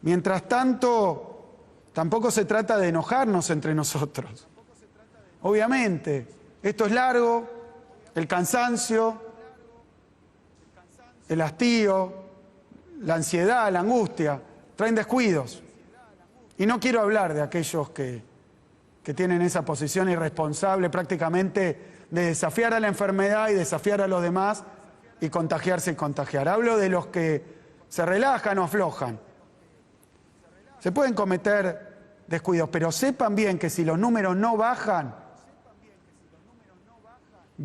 Mientras tanto, tampoco se trata de enojarnos entre nosotros. Obviamente, esto es largo, el cansancio, el hastío, la ansiedad, la angustia, traen descuidos. Y no quiero hablar de aquellos que tienen esa posición irresponsable prácticamente de desafiar a la enfermedad y desafiar a los demás y contagiarse y contagiar. Hablo de los que se relajan o aflojan. Se pueden cometer descuidos, pero sepan bien que si los números no bajan,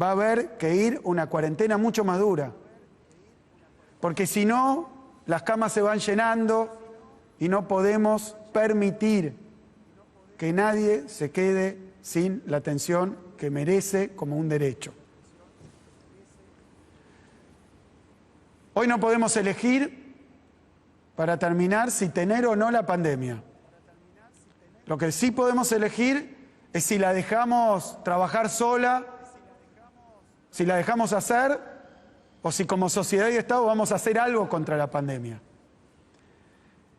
va a haber que ir una cuarentena mucho más dura. Porque si no, las camas se van llenando y no podemos permitir que nadie se quede sin la atención que merece como un derecho. Hoy no podemos elegir, para terminar, si tener o no la pandemia. Lo que sí podemos elegir es si la dejamos trabajar sola, si la dejamos hacer, o si como sociedad y Estado vamos a hacer algo contra la pandemia.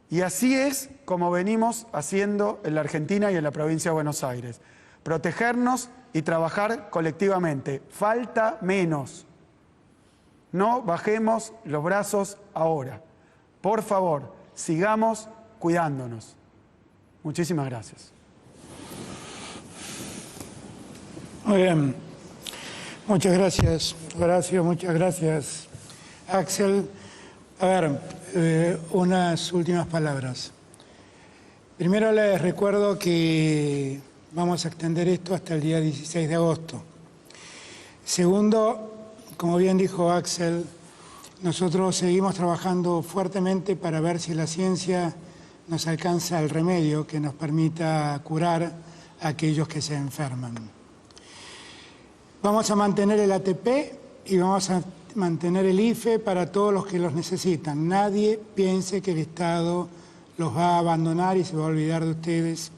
Y así es como venimos haciendo en la Argentina y en la provincia de Buenos Aires. Protegernos y trabajar colectivamente. Falta menos. No bajemos los brazos ahora. Por favor, sigamos cuidándonos. Muchísimas gracias. Muy bien. Muchas gracias, Horacio. Muchas gracias, Axel. A ver, unas últimas palabras. Primero les recuerdo que vamos a extender esto hasta el día 16 de agosto. Segundo, como bien dijo Axel, nosotros seguimos trabajando fuertemente para ver si la ciencia nos alcanza el remedio que nos permita curar a aquellos que se enferman. Vamos a mantener el ATP y vamos a mantener el IFE para todos los que los necesitan. Nadie piense que el Estado los va a abandonar y se va a olvidar de ustedes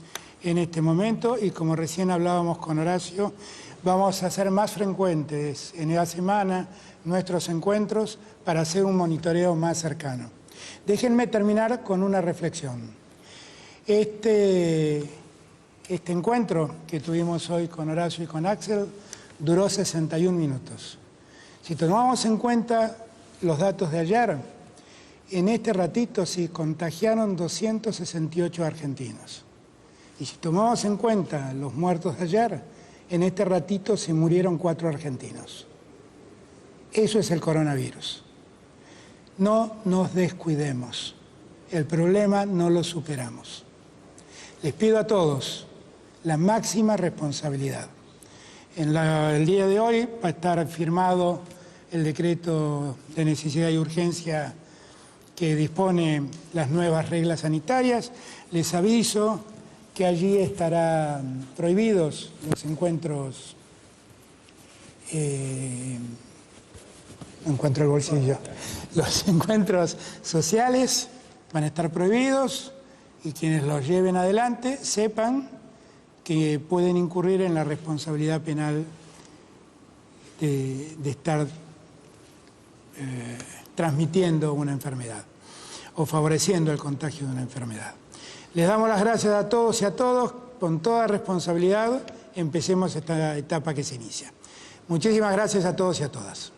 en este momento. Y como recién hablábamos con Horacio, vamos a hacer más frecuentes en la semana nuestros encuentros para hacer un monitoreo más cercano. Déjenme terminar con una reflexión. Este encuentro que tuvimos hoy con Horacio y con Axel duró 61 minutos. Si tomamos en cuenta los datos de ayer, en este ratito se contagiaron 268 argentinos. Y si tomamos en cuenta los muertos de ayer, en este ratito se murieron 4 argentinos. Eso es el coronavirus. No nos descuidemos. El problema no lo superamos. Les pido a todos la máxima responsabilidad. El día de hoy va a estar firmado el decreto de necesidad y urgencia que dispone las nuevas reglas sanitarias. Les aviso que allí estarán prohibidos los encuentros. No encuentro el bolsillo. Los encuentros sociales van a estar prohibidos y quienes los lleven adelante sepan que pueden incurrir en la responsabilidad penal de estar transmitiendo una enfermedad o favoreciendo el contagio de una enfermedad. Les damos las gracias a todos y a todos. Con toda responsabilidad empecemos esta etapa que se inicia. Muchísimas gracias a todos y a todas.